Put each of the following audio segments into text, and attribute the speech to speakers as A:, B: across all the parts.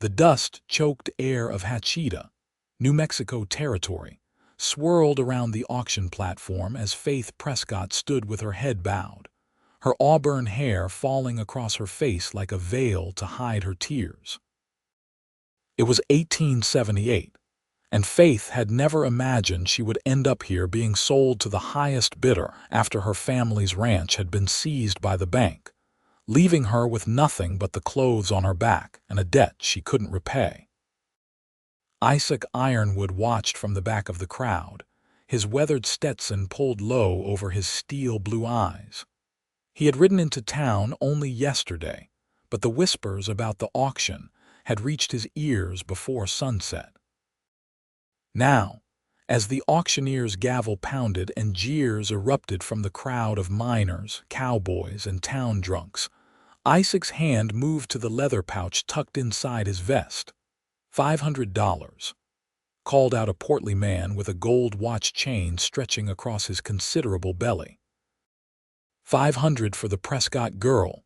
A: The dust-choked air of Hachita, New Mexico territory, swirled around the auction platform as Faith Prescott stood with her head bowed, her auburn hair falling across her face like a veil to hide her tears. It was 1878, and Faith had never imagined she would end up here being sold to the highest bidder after her family's ranch had been seized by the bank, leaving her with nothing but the clothes on her back and a debt she couldn't repay. Isaac Ironwood watched from the back of the crowd, his weathered Stetson pulled low over his steel-blue eyes. He had ridden into town only yesterday, but the whispers about the auction had reached his ears before sunset. Now, as the auctioneer's gavel pounded and jeers erupted from the crowd of miners, cowboys, and town drunks, Isaac's hand moved to the leather pouch tucked inside his vest. $500, called out a portly man with a gold watch chain stretching across his considerable belly. $500 for the Prescott girl.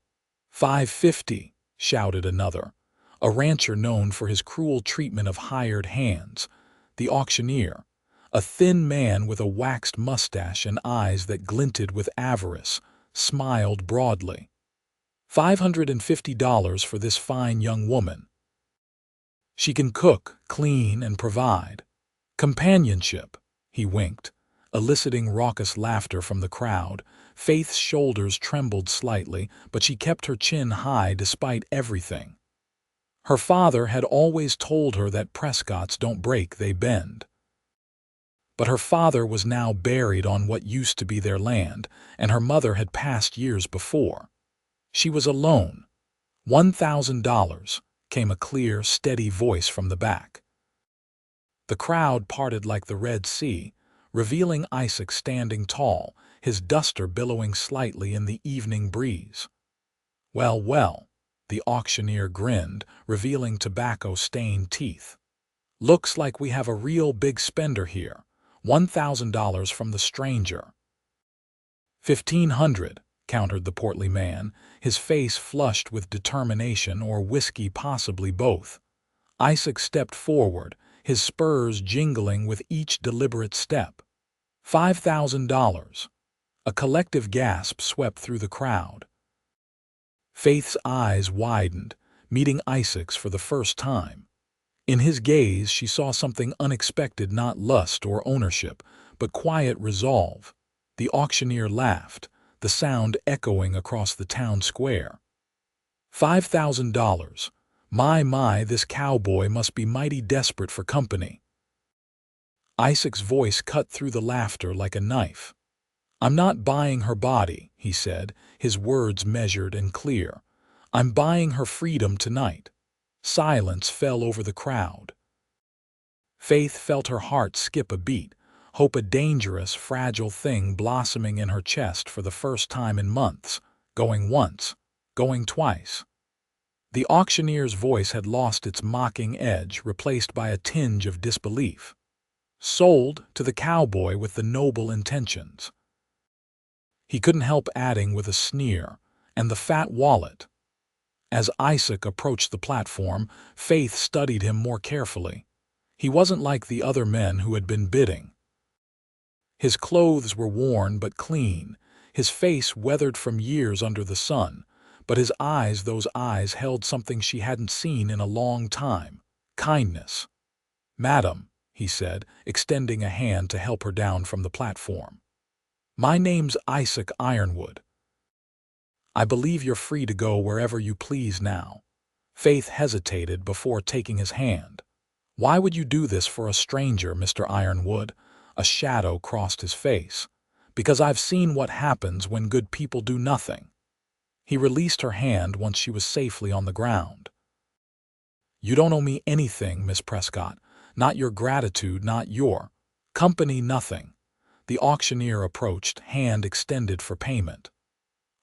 A: $550, shouted another, a rancher known for his cruel treatment of hired hands. The auctioneer, a thin man with a waxed mustache and eyes that glinted with avarice, smiled broadly. $550 for this fine young woman. She can cook, clean, and provide. Companionship, he winked, eliciting raucous laughter from the crowd. Faith's shoulders trembled slightly, but she kept her chin high despite everything. Her father had always told her that Prescotts don't break, they bend. But her father was now buried on what used to be their land, and her mother had passed years before. She was alone. $1,000, came a clear, steady voice from the back. The crowd parted like the Red Sea, revealing Isaac standing tall, his duster billowing slightly in the evening breeze. Well, well, the auctioneer grinned, revealing tobacco-stained teeth. Looks like we have a real big spender here. $1,000 from the stranger. $1,500, countered the portly man, his face flushed with determination or whiskey, possibly both. Isaac stepped forward, his spurs jingling with each deliberate step. $5,000. A collective gasp swept through the crowd. Faith's eyes widened, meeting Isaac's for the first time. In his gaze she saw something unexpected, not lust or ownership, but quiet resolve. The auctioneer laughed, the sound echoing across the town square. $5,000. My, this cowboy must be mighty desperate for company. Isaac's voice cut through the laughter like a knife. I'm not buying her body, he said, his words measured and clear. I'm buying her freedom tonight. Silence fell over the crowd. Faith felt her heart skip a beat, hope, a dangerous, fragile thing blossoming in her chest for the first time in months, going once, going twice. The auctioneer's voice had lost its mocking edge, replaced by a tinge of disbelief. Sold to the cowboy with the noble intentions. He couldn't help adding with a sneer, and the fat wallet. As Isaac approached the platform, Faith studied him more carefully. He wasn't like the other men who had been bidding. His clothes were worn but clean, his face weathered from years under the sun, but his eyes, those eyes held something she hadn't seen in a long time: kindness. "Madam," he said, extending a hand to help her down from the platform. "My name's Isaac Ironwood. I believe you're free to go wherever you please now." Faith hesitated before taking his hand. "Why would you do this for a stranger, Mr. Ironwood?" A shadow crossed his face. "Because I've seen what happens when good people do nothing." He released her hand once she was safely on the ground. "You don't owe me anything, Miss Prescott. Not your gratitude, not your company, nothing." The auctioneer approached, hand extended for payment.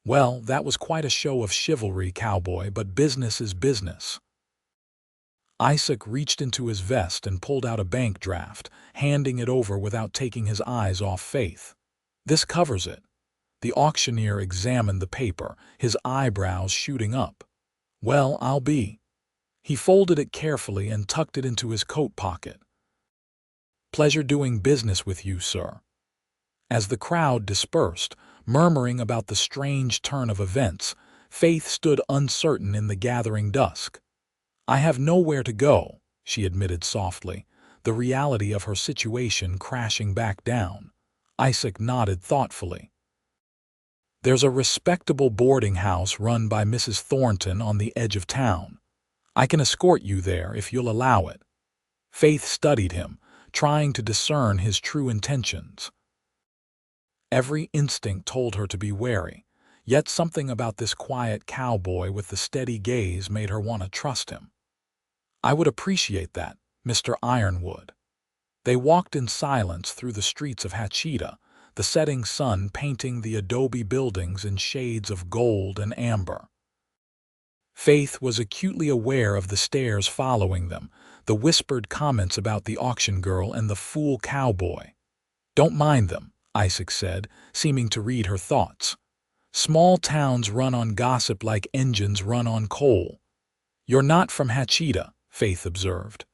A: "Well, that was quite a show of chivalry, cowboy, but business is business." Isaac reached into his vest and pulled out a bank draft, handing it over without taking his eyes off Faith. "This covers it." The auctioneer examined the paper, his eyebrows shooting up. "Well, I'll be." He folded it carefully and tucked it into his coat pocket. "Pleasure doing business with you, sir." As the crowd dispersed, murmuring about the strange turn of events, Faith stood uncertain in the gathering dusk. "I have nowhere to go," she admitted softly, the reality of her situation crashing back down. Isaac nodded thoughtfully. "There's a respectable boarding house run by Mrs. Thornton on the edge of town. I can escort you there if you'll allow it." Faith studied him, trying to discern his true intentions. Every instinct told her to be wary, yet something about this quiet cowboy with the steady gaze made her want to trust him. "I would appreciate that, Mr. Ironwood." They walked in silence through the streets of Hachita, the setting sun painting the adobe buildings in shades of gold and amber. Faith was acutely aware of the stares following them, the whispered comments about the auction girl and the fool cowboy. "Don't mind them," Isaac said, seeming to read her thoughts. "Small towns run on gossip like engines run on coal." "You're not from Hachita," Faith observed.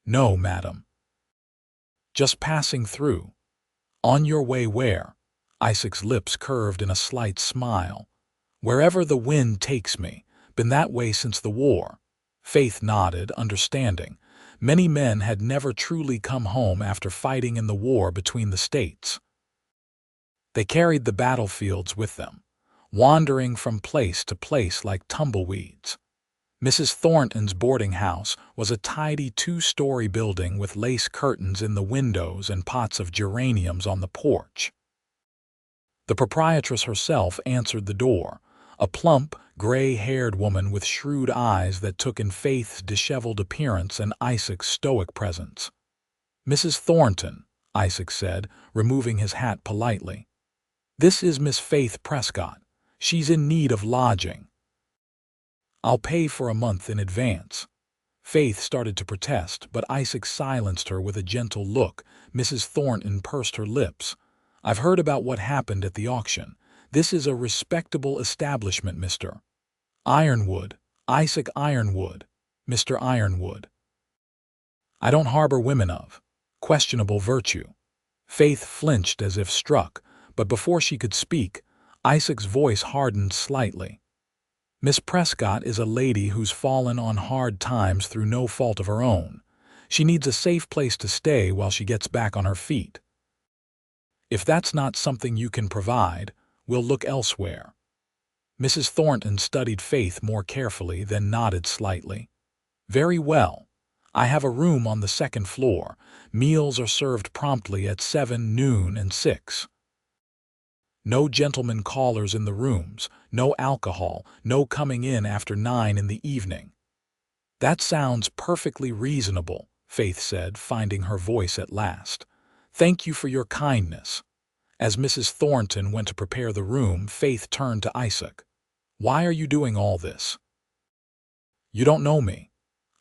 A: "No, madam." "Just passing through." "On your way where?" Isaac's lips curved in a slight smile. "Wherever the wind takes me. Been that way since the war." Faith nodded, understanding. Many men had never truly come home after fighting in the war between the states. They carried the battlefields with them, wandering from place to place like tumbleweeds. Mrs. Thornton's boarding house was a tidy 2-story building with lace curtains in the windows and pots of geraniums on the porch. The proprietress herself answered the door, a plump, gray-haired woman with shrewd eyes that took in Faith's disheveled appearance and Isaac's stoic presence. "Mrs. Thornton," Isaac said, removing his hat politely. "This is Miss Faith Prescott. She's in need of lodging." "I'll pay for a month in advance." Faith started to protest, but Isaac silenced her with a gentle look. Mrs. Thornton pursed her lips. "I've heard about what happened at the auction. This is a respectable establishment, Mr. Ironwood. Isaac Ironwood. Mr. Ironwood. I don't harbor women of questionable virtue." Faith flinched as if struck, but before she could speak, Isaac's voice hardened slightly. "Miss Prescott is a lady who's fallen on hard times through no fault of her own. She needs a safe place to stay while she gets back on her feet. If that's not something you can provide, we'll look elsewhere." Mrs. Thornton studied Faith more carefully, then nodded slightly. "Very well. I have a room on the 2nd floor. Meals are served promptly at 7, noon, and 6. No gentlemen callers in the rooms, no alcohol, no coming in after 9 in the evening." "That sounds perfectly reasonable," Faith said, finding her voice at last. "Thank you for your kindness." As Mrs. Thornton went to prepare the room, Faith turned to Isaac. "Why are you doing all this?" "You don't know me."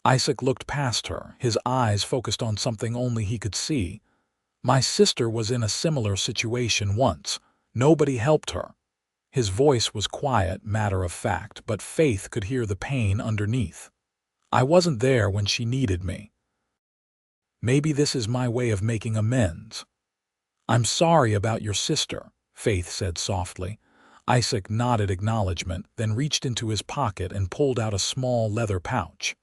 A: Isaac looked past her, his eyes focused on something only he could see. "My sister was in a similar situation once. Nobody helped her." His voice was quiet, matter-of-fact, but Faith could hear the pain underneath. "I wasn't there when she needed me. Maybe this is my way of making amends." "I'm sorry about your sister," Faith said softly. Isaac nodded acknowledgement, then reached into his pocket and pulled out a small leather pouch.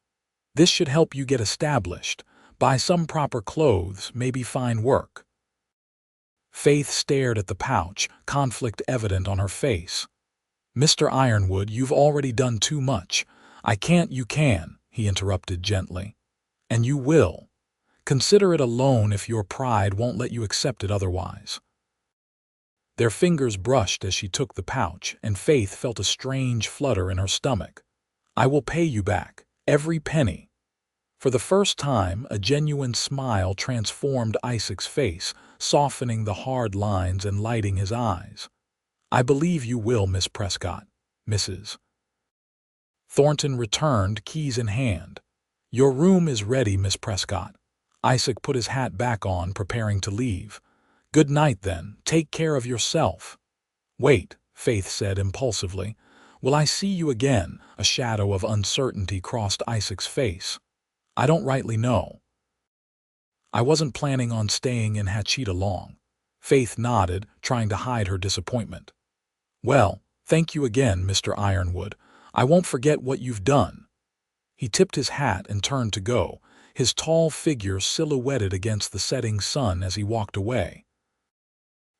A: "This should help you get established. Buy some proper clothes, maybe find work." Faith stared at the pouch, conflict evident on her face. "Mr. Ironwood, you've already done too much." "I can't, you can," he interrupted gently. "And you will. Consider it a loan if your pride won't let you accept it otherwise." Their fingers brushed as she took the pouch, and Faith felt a strange flutter in her stomach. "I will pay you back, every penny." For the first time, a genuine smile transformed Isaac's face, softening the hard lines and lighting his eyes. "I believe you will, Miss Prescott." Mrs. Thornton returned, keys in hand. "Your room is ready, Miss Prescott." Isaac put his hat back on, preparing to leave. "Good night, then. Take care of yourself." "Wait," Faith said impulsively. Will I see you again? A shadow of uncertainty crossed Isaac's face. I don't rightly know. I wasn't planning on staying in Hachita long. Faith nodded, trying to hide her disappointment. Well, thank you again, Mr. Ironwood. I won't forget what you've done. He tipped his hat and turned to go, his tall figure silhouetted against the setting sun as he walked away.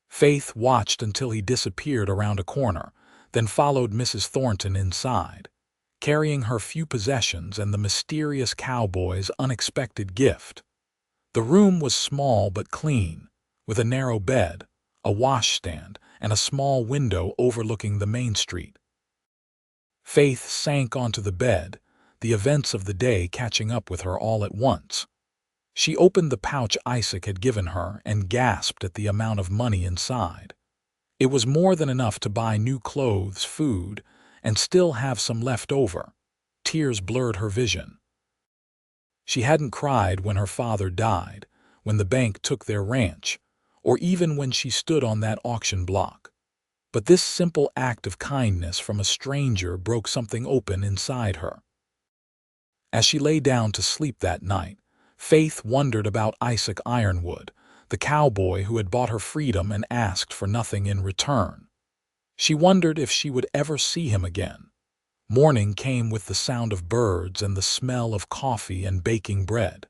A: Faith watched until he disappeared around a corner, then followed Mrs. Thornton inside, carrying her few possessions and the mysterious cowboy's unexpected gift. The room was small but clean, with a narrow bed, a washstand, and a small window overlooking the main street. Faith sank onto the bed, the events of the day catching up with her all at once. She opened the pouch Isaac had given her and gasped at the amount of money inside. It was more than enough to buy new clothes, food, and still have some left over. Tears blurred her vision. She hadn't cried when her father died, when the bank took their ranch, or even when she stood on that auction block. But this simple act of kindness from a stranger broke something open inside her. As she lay down to sleep that night, Faith wondered about Isaac Ironwood, the cowboy who had bought her freedom and asked for nothing in return. She wondered if she would ever see him again. Morning came with the sound of birds and the smell of coffee and baking bread.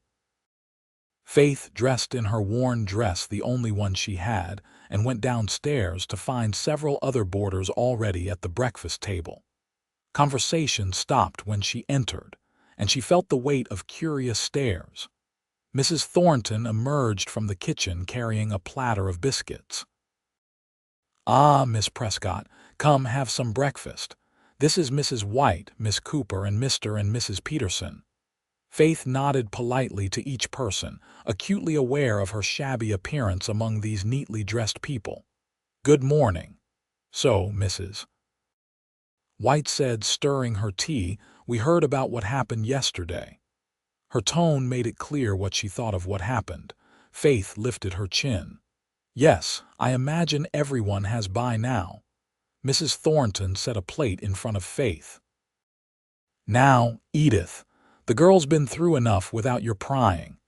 A: Faith dressed in her worn dress, the only one she had, and went downstairs to find several other boarders already at the breakfast table. Conversation stopped when she entered, and she felt the weight of curious stares. Mrs. Thornton emerged from the kitchen carrying a platter of biscuits. "Ah, Miss Prescott, come have some breakfast. This is Mrs. White, Miss Cooper, and Mr. and Mrs. Peterson." Faith nodded politely to each person, acutely aware of her shabby appearance among these neatly dressed people. "Good morning." "So, Mrs. White said, stirring her tea, "We heard about what happened yesterday." Her tone made it clear what she thought of what happened. Faith lifted her chin. "Yes, I imagine everyone has by now." Mrs. Thornton set a plate in front of Faith. "Now, Edith, the girl's been through enough without your prying.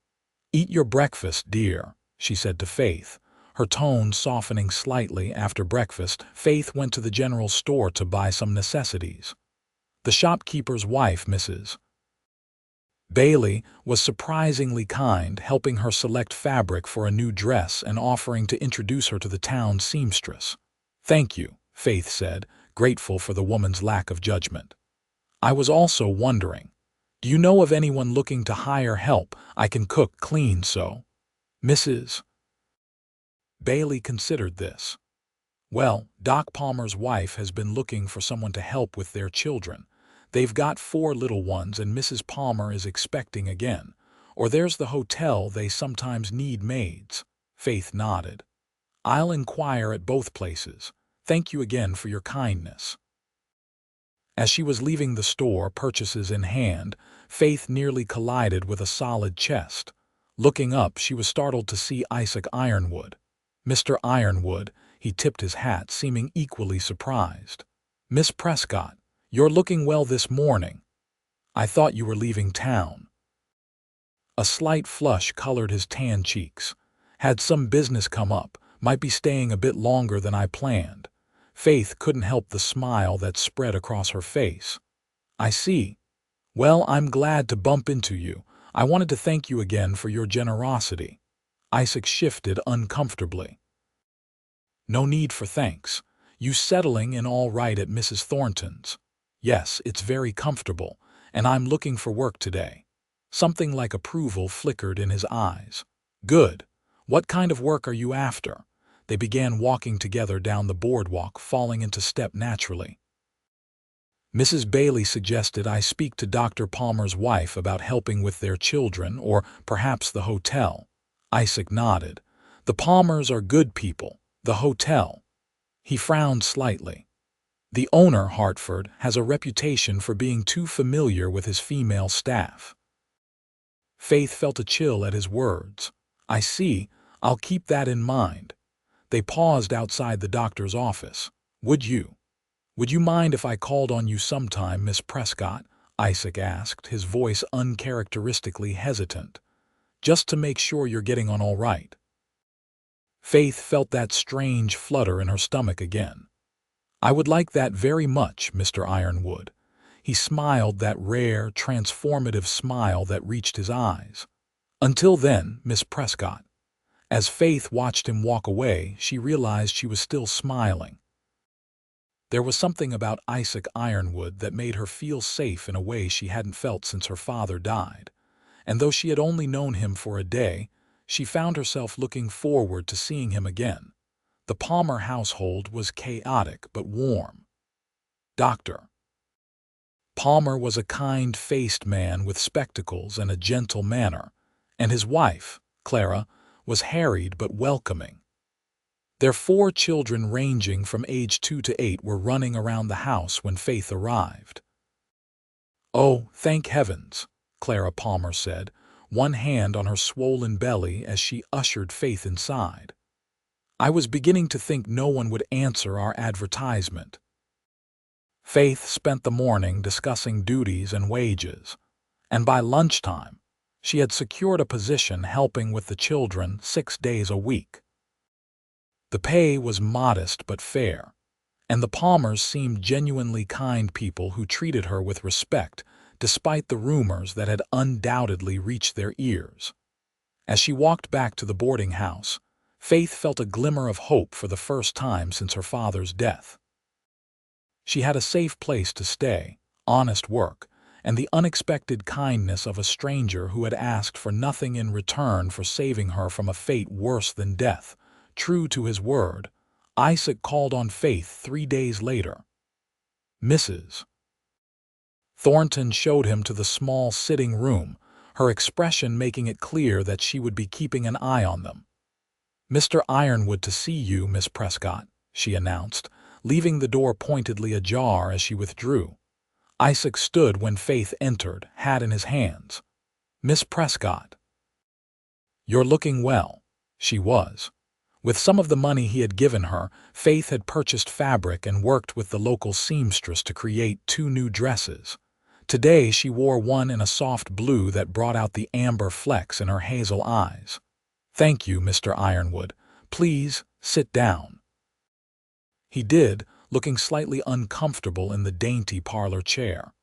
A: Eat your breakfast, dear," she said to Faith, her tone softening slightly. After breakfast, Faith went to the general store to buy some necessities. The shopkeeper's wife, Mrs. Bailey, was surprisingly kind, helping her select fabric for a new dress and offering to introduce her to the town seamstress. "Thank you," Faith said, grateful for the woman's lack of judgment. "I was also wondering, do you know of anyone looking to hire help? I can cook, clean, so." Mrs. Bailey considered this. "Well, Doc Palmer's wife has been looking for someone to help with their children. They've got 4 little ones and Mrs. Palmer is expecting again. Or there's the hotel, they sometimes need maids." Faith nodded. "I'll inquire at both places. Thank you again for your kindness." As she was leaving the store, purchases in hand, Faith nearly collided with a solid chest. Looking up, she was startled to see Isaac Ironwood. "Mr. Ironwood," he tipped his hat, seeming equally surprised. "Miss Prescott, you're looking well this morning. I thought you were leaving town." A slight flush colored his tan cheeks. "Had some business come up, might be staying a bit longer than I planned." Faith couldn't help the smile that spread across her face. "I see. Well, I'm glad to bump into you. I wanted to thank you again for your generosity." Isaac shifted uncomfortably. "No need for thanks. You settling in all right at Mrs. Thornton's?" "Yes, it's very comfortable, and I'm looking for work today." Something like approval flickered in his eyes. "Good. What kind of work are you after?" They began walking together down the boardwalk, falling into step naturally. Mrs. Bailey suggested I speak to Dr. Palmer's wife about helping with their children, or perhaps the hotel. Isaac nodded. "The Palmers are good people. The hotel." He frowned slightly. "The owner, Hartford, has a reputation for being too familiar with his female staff." Faith felt a chill at his words. "I see. I'll keep that in mind." They paused outside the doctor's office. "Would you "Would you mind if I called on you sometime, Miss Prescott?" Isaac asked, his voice uncharacteristically hesitant. "Just to make sure you're getting on all right." Faith felt that strange flutter in her stomach again. "I would like that very much, Mr. Ironwood." He smiled, that rare, transformative smile that reached his eyes. "Until then, Miss Prescott." As Faith watched him walk away, she realized she was still smiling. There was something about Isaac Ironwood that made her feel safe in a way she hadn't felt since her father died. And though she had only known him for a day, she found herself looking forward to seeing him again. The Palmer household was chaotic but warm. Dr. Palmer was a kind-faced man with spectacles and a gentle manner, and his wife, Clara, was harried but welcoming. Their 4 children ranging from age 2 to 8 were running around the house when Faith arrived. "Oh, thank heavens," Clara Palmer said, one hand on her swollen belly as she ushered Faith inside. "I was beginning to think no one would answer our advertisement." Faith spent the morning discussing duties and wages, and by lunchtime, she had secured a position helping with the children 6 days a week. The pay was modest but fair, and the Palmers seemed genuinely kind people who treated her with respect despite the rumors that had undoubtedly reached their ears. As she walked back to the boarding house, Faith felt a glimmer of hope for the first time since her father's death. She had a safe place to stay, honest work, and the unexpected kindness of a stranger who had asked for nothing in return for saving her from a fate worse than death. True to his word, Isaac called on Faith 3 days later. Mrs. Thornton showed him to the small sitting room, her expression making it clear that she would be keeping an eye on them. "Mr. Ironwood to see you, Miss Prescott," she announced, leaving the door pointedly ajar as she withdrew. Isaac stood when Faith entered, hat in his hands. "Miss Prescott." "You're looking well." She was. With some of the money he had given her, Faith had purchased fabric and worked with the local seamstress to create 2 new dresses. Today she wore one in a soft blue that brought out the amber flecks in her hazel eyes. "Thank you, Mr. Ironwood. Please, sit down." He did, looking slightly uncomfortable in the dainty parlor chair.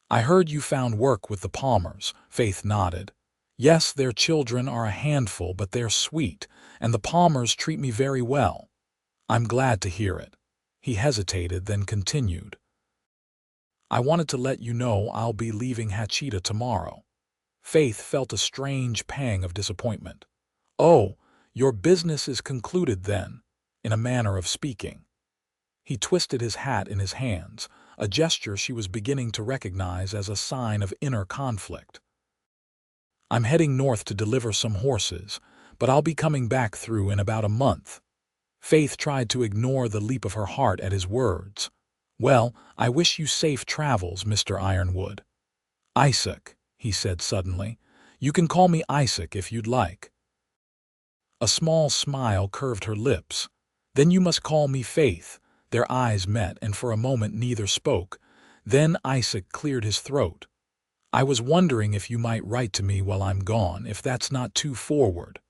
A: "I heard you found work with the Palmers," Faith nodded. "Yes, their children are a handful, but they're sweet, and the Palmers treat me very well." "I'm glad to hear it." He hesitated, then continued. "I wanted to let you know I'll be leaving Hatchita tomorrow." Faith felt a strange pang of disappointment. "Oh, your business is concluded then," in a manner of speaking. He twisted his hat in his hands, a gesture she was beginning to recognize as a sign of inner conflict. "I'm heading north to deliver some horses, but I'll be coming back through in about a month." Faith tried to ignore the leap of her heart at his words. "Well, I wish you safe travels, Mr. Ironwood." "Isaac," he said suddenly. "You can call me Isaac if you'd like." A small smile curved her lips. "Then you must call me Faith." Their eyes met, and for a moment neither spoke. Then Isaac cleared his throat. "I was wondering if you might write to me while I'm gone, if that's not too forward."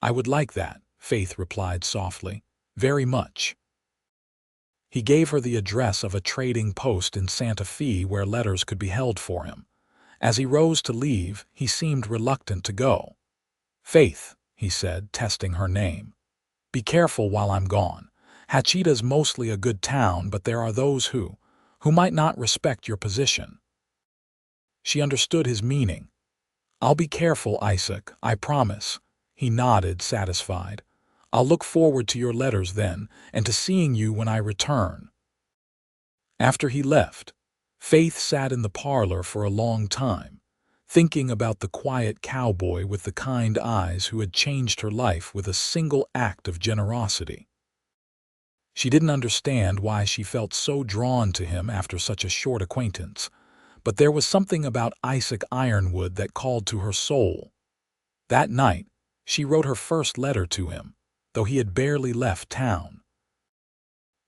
A: "I would like that," Faith replied softly. "Very much." He gave her the address of a trading post in Santa Fe where letters could be held for him. As he rose to leave, he seemed reluctant to go. "Faith," he said, testing her name. "Be careful while I'm gone. Hatchita's mostly a good town, but there are those who might not respect your position." She understood his meaning. "I'll be careful, Isaac, I promise." He nodded, satisfied. "I'll look forward to your letters then, and to seeing you when I return." After he left, Faith sat in the parlor for a long time, thinking about the quiet cowboy with the kind eyes who had changed her life with a single act of generosity. She didn't understand why she felt so drawn to him after such a short acquaintance, but there was something about Isaac Ironwood that called to her soul. That night, she wrote her first letter to him, though he had barely left town.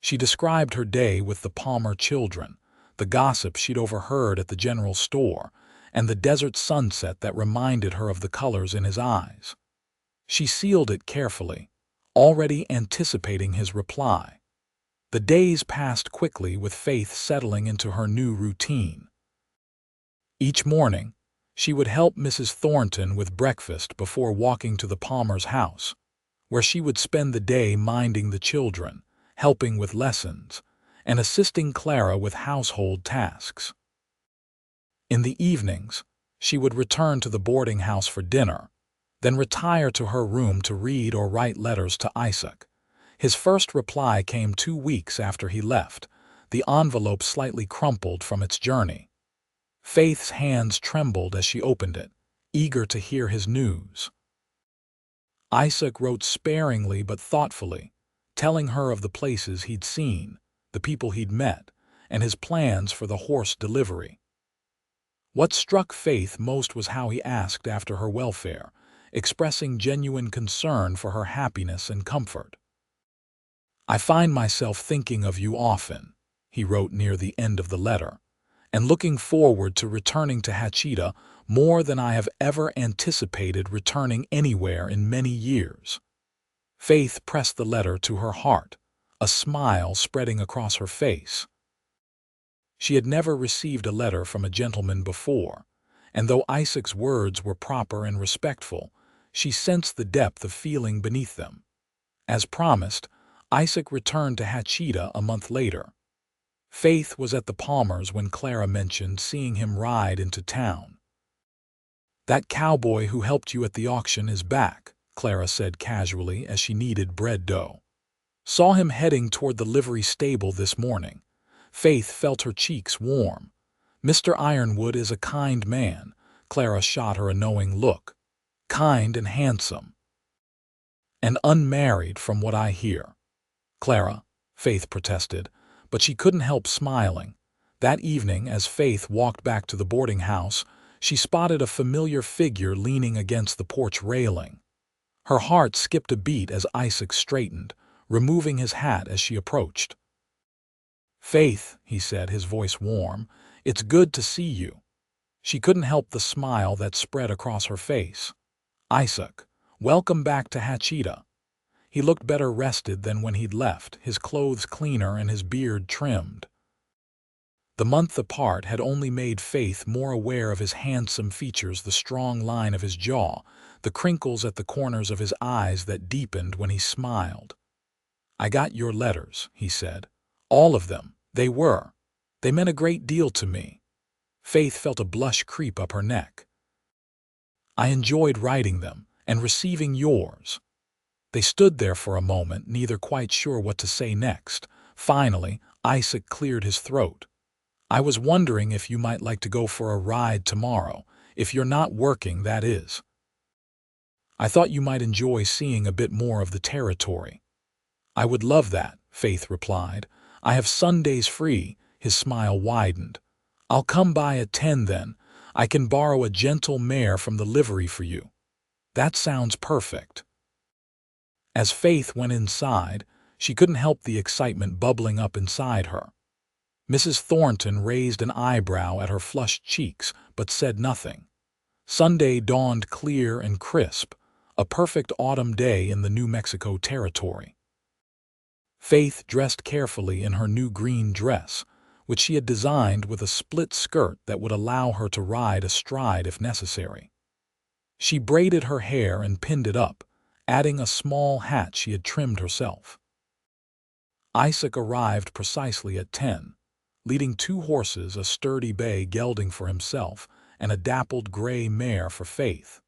A: She described her day with the Palmer children, the gossip she'd overheard at the general store, and the desert sunset that reminded her of the colors in his eyes. She sealed it carefully, already anticipating his reply. The days passed quickly with Faith settling into her new routine. Each morning, she would help Mrs. Thornton with breakfast before walking to the Palmer's house, where she would spend the day minding the children, helping with lessons, and assisting Clara with household tasks. In the evenings, she would return to the boarding house for dinner, then retire to her room to read or write letters to Isaac. His first reply came 2 weeks after he left, the envelope slightly crumpled from its journey. Faith's hands trembled as she opened it, eager to hear his news. Isaac wrote sparingly but thoughtfully, telling her of the places he'd seen, the people he'd met, and his plans for the horse delivery. What struck Faith most was how he asked after her welfare, expressing genuine concern for her happiness and comfort. "I find myself thinking of you often," he wrote near the end of the letter, "and looking forward to returning to Hatcheta more than I have ever anticipated returning anywhere in many years." Faith pressed the letter to her heart, a smile spreading across her face. She had never received a letter from a gentleman before, and though Isaac's words were proper and respectful, she sensed the depth of feeling beneath them. As promised, Isaac returned to Hatcheta a month later. Faith was at the Palmers when Clara mentioned seeing him ride into town. "That cowboy who helped you at the auction is back," Clara said casually as she kneaded bread dough. "Saw him heading toward the livery stable this morning." Faith felt her cheeks warm. "Mr. Ironwood is a kind man." Clara shot her a knowing look. "Kind and handsome. And unmarried from what I hear." "Clara," Faith protested, but she couldn't help smiling. That evening, as Faith walked back to the boarding house, she spotted a familiar figure leaning against the porch railing. Her heart skipped a beat as Isaac straightened, removing his hat as she approached. "Faith," he said, his voice warm, "it's good to see you." She couldn't help the smile that spread across her face. "Isaac, welcome back to Hatcheta." He looked better rested than when he'd left, his clothes cleaner and his beard trimmed. The month apart had only made Faith more aware of his handsome features, the strong line of his jaw, the crinkles at the corners of his eyes that deepened when he smiled. "I got your letters," he said. "All of them. They meant a great deal to me." Faith felt a blush creep up her neck. "I enjoyed writing them and receiving yours." They stood there for a moment, neither quite sure what to say next. Finally, Isaac cleared his throat. "I was wondering if you might like to go for a ride tomorrow, if you're not working, that is. I thought you might enjoy seeing a bit more of the territory." "I would love that," Faith replied. "I have Sundays free." His smile widened. "I'll come by at 10 then. I can borrow a gentle mare from the livery for you." "That sounds perfect." As Faith went inside, she couldn't help the excitement bubbling up inside her. Mrs. Thornton raised an eyebrow at her flushed cheeks, but said nothing. Sunday dawned clear and crisp, a perfect autumn day in the New Mexico territory. Faith dressed carefully in her new green dress, which she had designed with a split skirt that would allow her to ride astride if necessary. She braided her hair and pinned it up, adding a small hat she had trimmed herself. Isaac arrived precisely at 10, leading 2 horses, a sturdy bay gelding for himself and a dappled gray mare for Faith.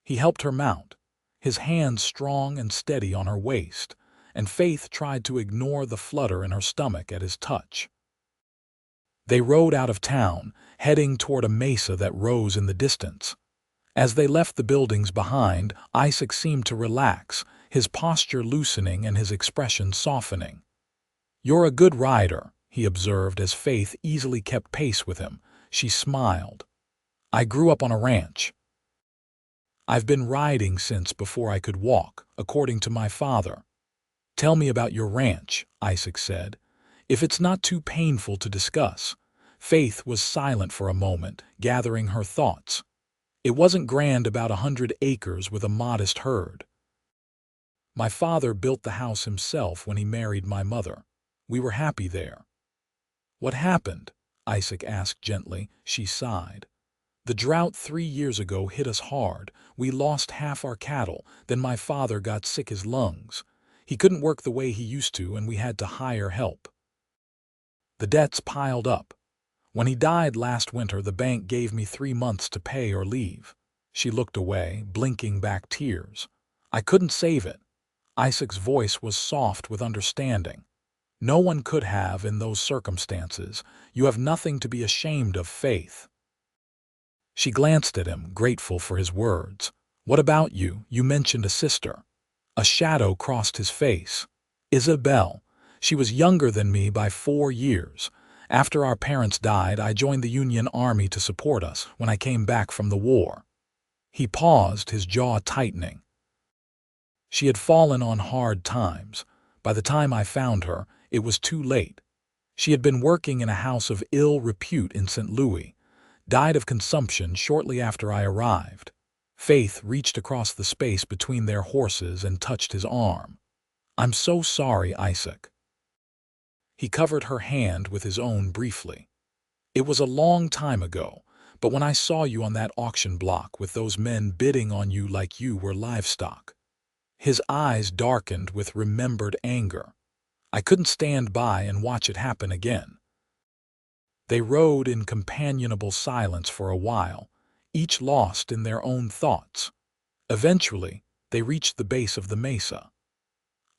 A: He helped her mount, his hands strong and steady on her waist, and Faith tried to ignore the flutter in her stomach at his touch. They rode out of town, heading toward a mesa that rose in the distance. As they left the buildings behind, Isaac seemed to relax, his posture loosening and his expression softening. "You're a good rider," he observed as Faith easily kept pace with him. She smiled. "I grew up on a ranch. I've been riding since before I could walk, according to my father." "Tell me about your ranch," Isaac said. "If it's not too painful to discuss." Faith was silent for a moment, gathering her thoughts. It wasn't grand about 100 acres with a modest herd. "My father built the house himself when he married my mother. We were happy there." "What happened?" Isaac asked gently. She sighed. "The drought 3 years ago hit us hard. We lost half our cattle. Then my father got sick his lungs. He couldn't work the way he used to, and we had to hire help. The debts piled up. When he died last winter, the bank gave me 3 months to pay or leave." She looked away, blinking back tears. "I couldn't save it." Isaac's voice was soft with understanding. "No one could have in those circumstances. You have nothing to be ashamed of, Faith." She glanced at him, grateful for his words. "What about you? You mentioned a sister." A shadow crossed his face. "Isabel. She was younger than me by 4 years. After our parents died, I joined the Union Army to support us when I came back from the war." He paused, his jaw tightening. "She had fallen on hard times. By the time I found her, it was too late. She had been working in a house of ill repute in St. Louis. Died of consumption shortly after I arrived." Faith reached across the space between their horses and touched his arm. "I'm so sorry, Isaac." He covered her hand with his own briefly. "It was a long time ago, but when I saw you on that auction block with those men bidding on you like you were livestock." His eyes darkened with remembered anger. "I couldn't stand by and watch it happen again." They rode in companionable silence for a while, each lost in their own thoughts. Eventually, they reached the base of the mesa.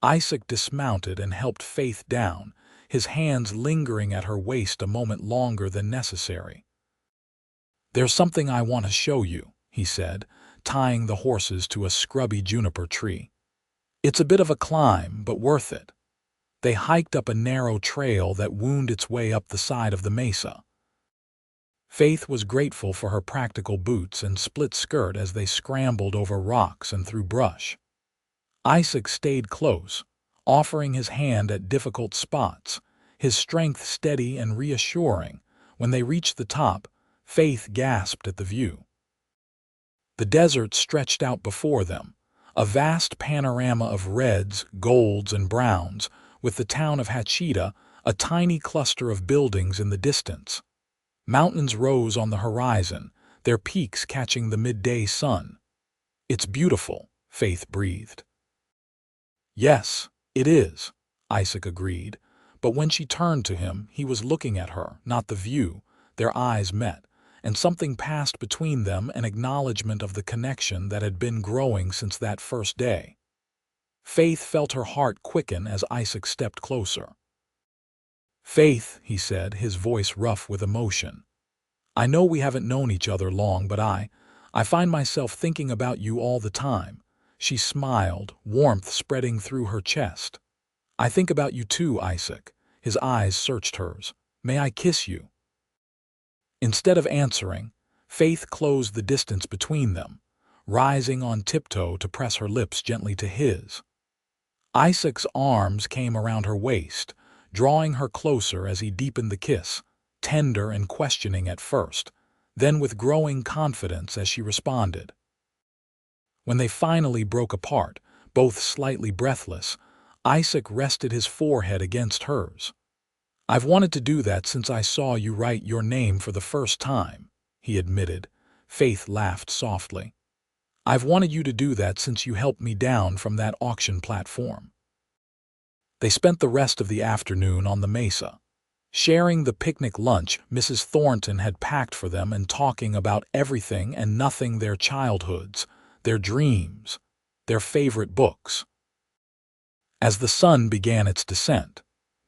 A: Isaac dismounted and helped Faith down, his hands lingering at her waist a moment longer than necessary. "There's something I want to show you," he said, tying the horses to a scrubby juniper tree. "It's a bit of a climb, but worth it." They hiked up a narrow trail that wound its way up the side of the mesa. Faith was grateful for her practical boots and split skirt as they scrambled over rocks and through brush. Isaac stayed close, offering his hand at difficult spots, his strength steady and reassuring. When they reached the top, Faith gasped at the view. The desert stretched out before them, a vast panorama of reds, golds, and browns, with the town of Hachita, a tiny cluster of buildings in the distance. Mountains rose on the horizon, their peaks catching the midday sun. "It's beautiful," Faith breathed. "Yes, it is," Isaac agreed, but when she turned to him, he was looking at her, not the view. Their eyes met, and something passed between them, an acknowledgement of the connection that had been growing since that first day. Faith felt her heart quicken as Isaac stepped closer. "Faith," he said, his voice rough with emotion, "I know we haven't known each other long, but I find myself thinking about you all the time." She smiled, warmth spreading through her chest. "I think about you too, Isaac." His eyes searched hers. "May I kiss you?" Instead of answering, Faith closed the distance between them, rising on tiptoe to press her lips gently to his. Isaac's arms came around her waist, drawing her closer as he deepened the kiss, tender and questioning at first, then with growing confidence as she responded. When they finally broke apart, both slightly breathless, Isaac rested his forehead against hers. "I've wanted to do that since I saw you write your name for the first time," he admitted. Faith laughed softly. "I've wanted you to do that since you helped me down from that auction platform." They spent the rest of the afternoon on the mesa, sharing the picnic lunch Mrs. Thornton had packed for them and talking about everything and nothing, their childhoods, their dreams, their favorite books. As the sun began its descent,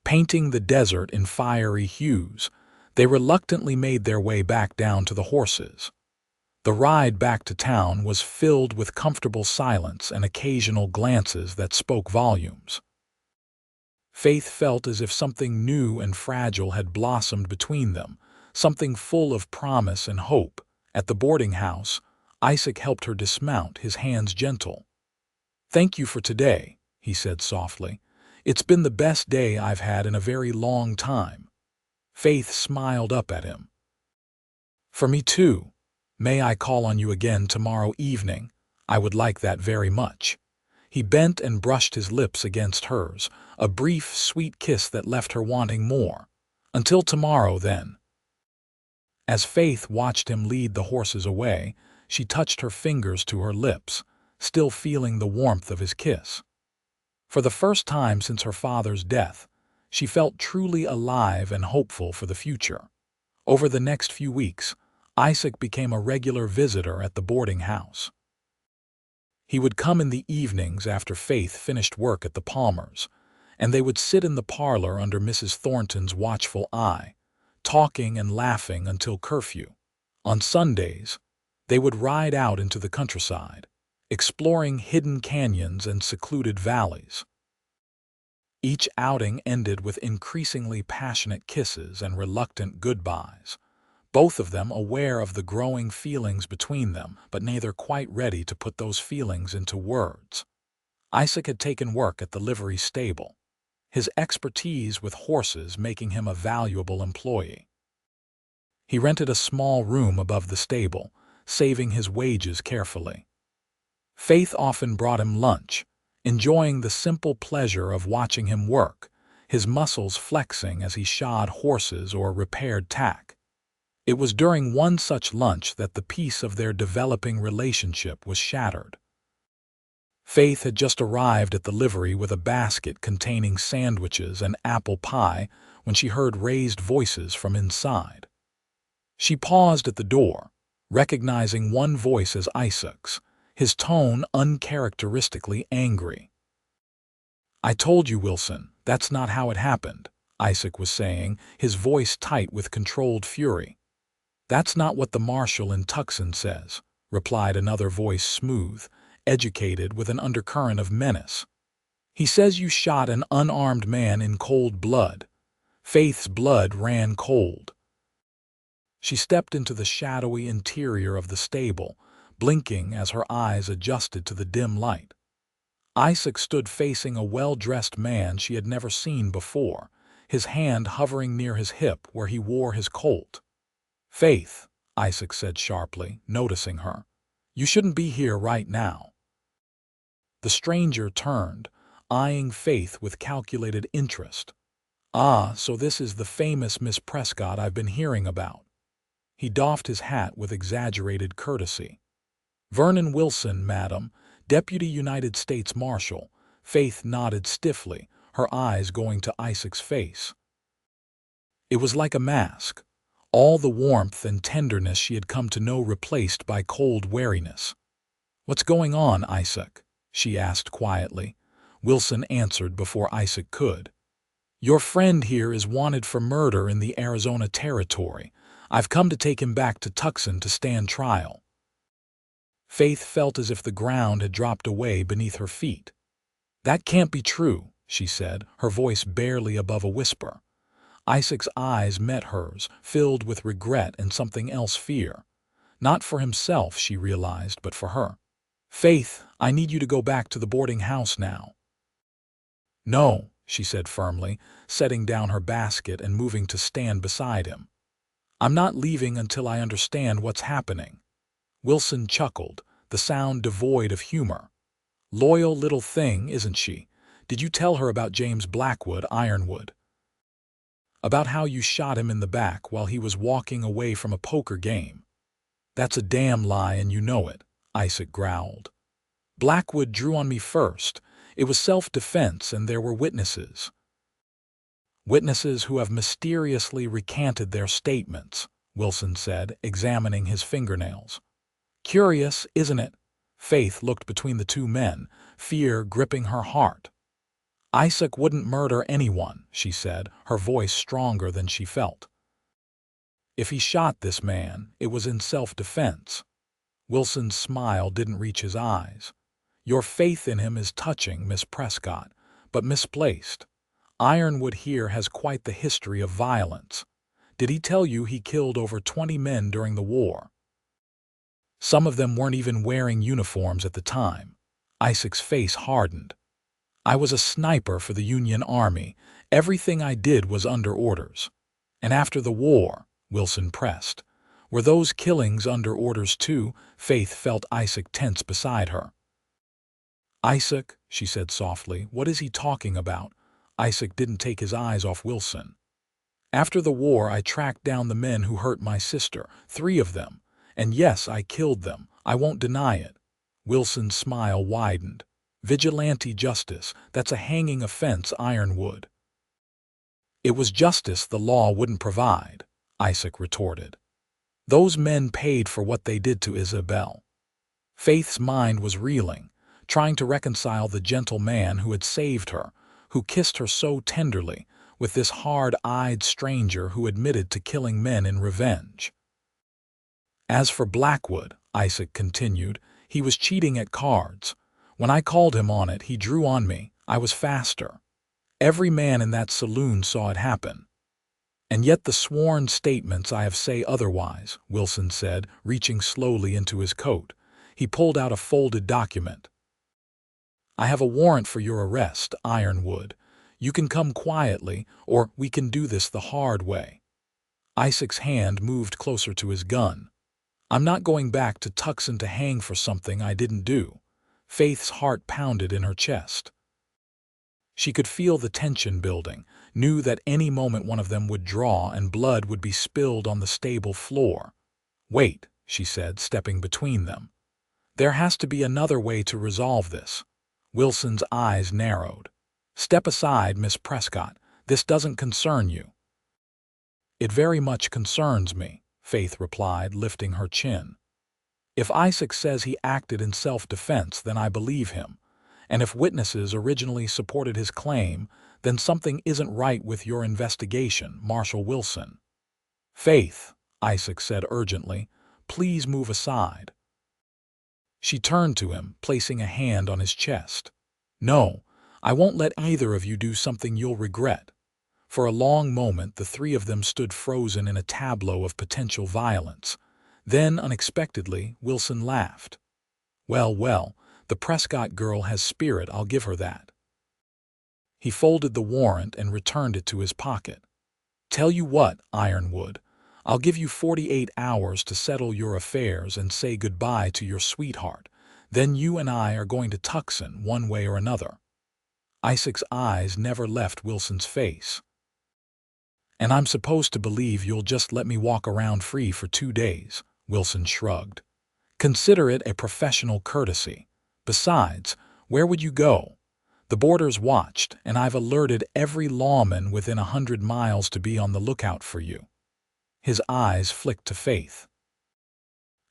A: painting the desert in fiery hues, they reluctantly made their way back down to the horses. The ride back to town was filled with comfortable silence and occasional glances that spoke volumes. Faith felt as if something new and fragile had blossomed between them, something full of promise and hope. At the boarding house, Isaac helped her dismount, his hands gentle. "Thank you for today," he said softly. It's been the best day I've had in a very long time. Faith smiled up at him. For me too. May I call on you again tomorrow evening? I would like that very much. He bent and brushed his lips against hers, a brief, sweet kiss that left her wanting more. Until tomorrow, then. As Faith watched him lead the horses away, she touched her fingers to her lips, still feeling the warmth of his kiss. For the first time since her father's death, she felt truly alive and hopeful for the future. Over the next few weeks, Isaac became a regular visitor at the boarding house. He would come in the evenings after Faith finished work at the Palmers, and they would sit in the parlor under Mrs. Thornton's watchful eye, talking and laughing until curfew. On Sundays, they would ride out into the countryside, exploring hidden canyons and secluded valleys. Each outing ended with increasingly passionate kisses and reluctant goodbyes, both of them aware of the growing feelings between them, but neither quite ready to put those feelings into words. Isaac had taken work at the livery stable, his expertise with horses making him a valuable employee. He rented a small room above the stable, saving his wages carefully. Faith often brought him lunch, enjoying the simple pleasure of watching him work, his muscles flexing as he shod horses or repaired tack. It was during one such lunch that the peace of their developing relationship was shattered. Faith had just arrived at the livery with a basket containing sandwiches and apple pie when she heard raised voices from inside. She paused at the door, recognizing one voice as Isaac's, his tone uncharacteristically angry. "I told you, Wilson, that's not how it happened," Isaac was saying, his voice tight with controlled fury. "That's not what the marshal in Tucson says," replied another voice, smooth, educated with an undercurrent of menace. "He says you shot an unarmed man in cold blood." Faith's blood ran cold. She stepped into the shadowy interior of the stable, blinking as her eyes adjusted to the dim light. Isaac stood facing a well-dressed man she had never seen before, his hand hovering near his hip where he wore his Colt. "Faith," Isaac said sharply, noticing her, "you shouldn't be here right now." The stranger turned, eyeing Faith with calculated interest. "Ah, so this is the famous Miss Prescott I've been hearing about." He doffed his hat with exaggerated courtesy. "Vernon Wilson, madam, Deputy United States Marshal." Faith nodded stiffly, her eyes going to Isaac's face. It was like a mask, all the warmth and tenderness she had come to know replaced by cold wariness. "What's going on, Isaac?" she asked quietly. Wilson answered before Isaac could. "Your friend here is wanted for murder in the Arizona Territory. I've come to take him back to Tucson to stand trial." Faith felt as if the ground had dropped away beneath her feet. "That can't be true," she said, her voice barely above a whisper. Isaac's eyes met hers, filled with regret and something else, fear. Not for himself, she realized, but for her. "Faith, I need you to go back to the boarding house now." "No," she said firmly, setting down her basket and moving to stand beside him. "I'm not leaving until I understand what's happening." Wilson chuckled, the sound devoid of humor. "Loyal little thing, isn't she? Did you tell her about James Ironwood? About how you shot him in the back while he was walking away from a poker game?" "That's a damn lie and you know it," Isaac growled. "Blackwood drew on me first. It was self-defense and there were witnesses." "Witnesses who have mysteriously recanted their statements," Wilson said, examining his fingernails. "Curious, isn't it?" Faith looked between the two men, fear gripping her heart. "Isaac wouldn't murder anyone," she said, her voice stronger than she felt. "If he shot this man, it was in self-defense." Wilson's smile didn't reach his eyes. "Your faith in him is touching, Miss Prescott, but misplaced. Ironwood here has quite the history of violence. Did he tell you he killed over 20 men during the war? Some of them weren't even wearing uniforms at the time." Isaac's face hardened. I was a sniper for the Union Army. Everything I did was under orders. And after the war, Wilson pressed. Were those killings under orders too? Faith felt Isaac tense beside her. Isaac, she said softly, what is he talking about? Isaac didn't take his eyes off Wilson. After the war, I tracked down the men who hurt my sister, 3 of them. And yes, I killed them. I won't deny it. Wilson's smile widened. Vigilante justice, that's a hanging offense, Ironwood. It was justice the law wouldn't provide, Isaac retorted. Those men paid for what they did to Isabel. Faith's mind was reeling, trying to reconcile the gentle man who had saved her, who kissed her so tenderly, with this hard-eyed stranger who admitted to killing men in revenge. As for Blackwood, Isaac continued, he was cheating at cards. When I called him on it, he drew on me. I was faster. Every man in that saloon saw it happen. And yet the sworn statements I have say otherwise, Wilson said, reaching slowly into his coat. He pulled out a folded document. I have a warrant for your arrest, Ironwood. You can come quietly, or we can do this the hard way. Isaac's hand moved closer to his gun. I'm not going back to Tucson to hang for something I didn't do. Faith's heart pounded in her chest. She could feel the tension building, knew that any moment one of them would draw and blood would be spilled on the stable floor. Wait, she said, stepping between them. There has to be another way to resolve this. Wilson's eyes narrowed. Step aside, Miss Prescott. This doesn't concern you. It very much concerns me, Faith replied, lifting her chin. If Isaac says he acted in self-defense, then I believe him. And if witnesses originally supported his claim, then something isn't right with your investigation, Marshal Wilson. Faith, Isaac said urgently, please move aside. She turned to him, placing a hand on his chest. No, I won't let either of you do something you'll regret. For a long moment, the 3 of them stood frozen in a tableau of potential violence. Then, unexpectedly, Wilson laughed. Well, well, the Prescott girl has spirit, I'll give her that. He folded the warrant and returned it to his pocket. Tell you what, Ironwood, I'll give you 48 hours to settle your affairs and say goodbye to your sweetheart. Then you and I are going to Tucson one way or another. Isaac's eyes never left Wilson's face. And I'm supposed to believe you'll just let me walk around free for 2 days, Wilson shrugged. Consider it a professional courtesy. Besides, where would you go? The border's watched, and I've alerted every lawman within 100 miles to be on the lookout for you. His eyes flicked to Faith.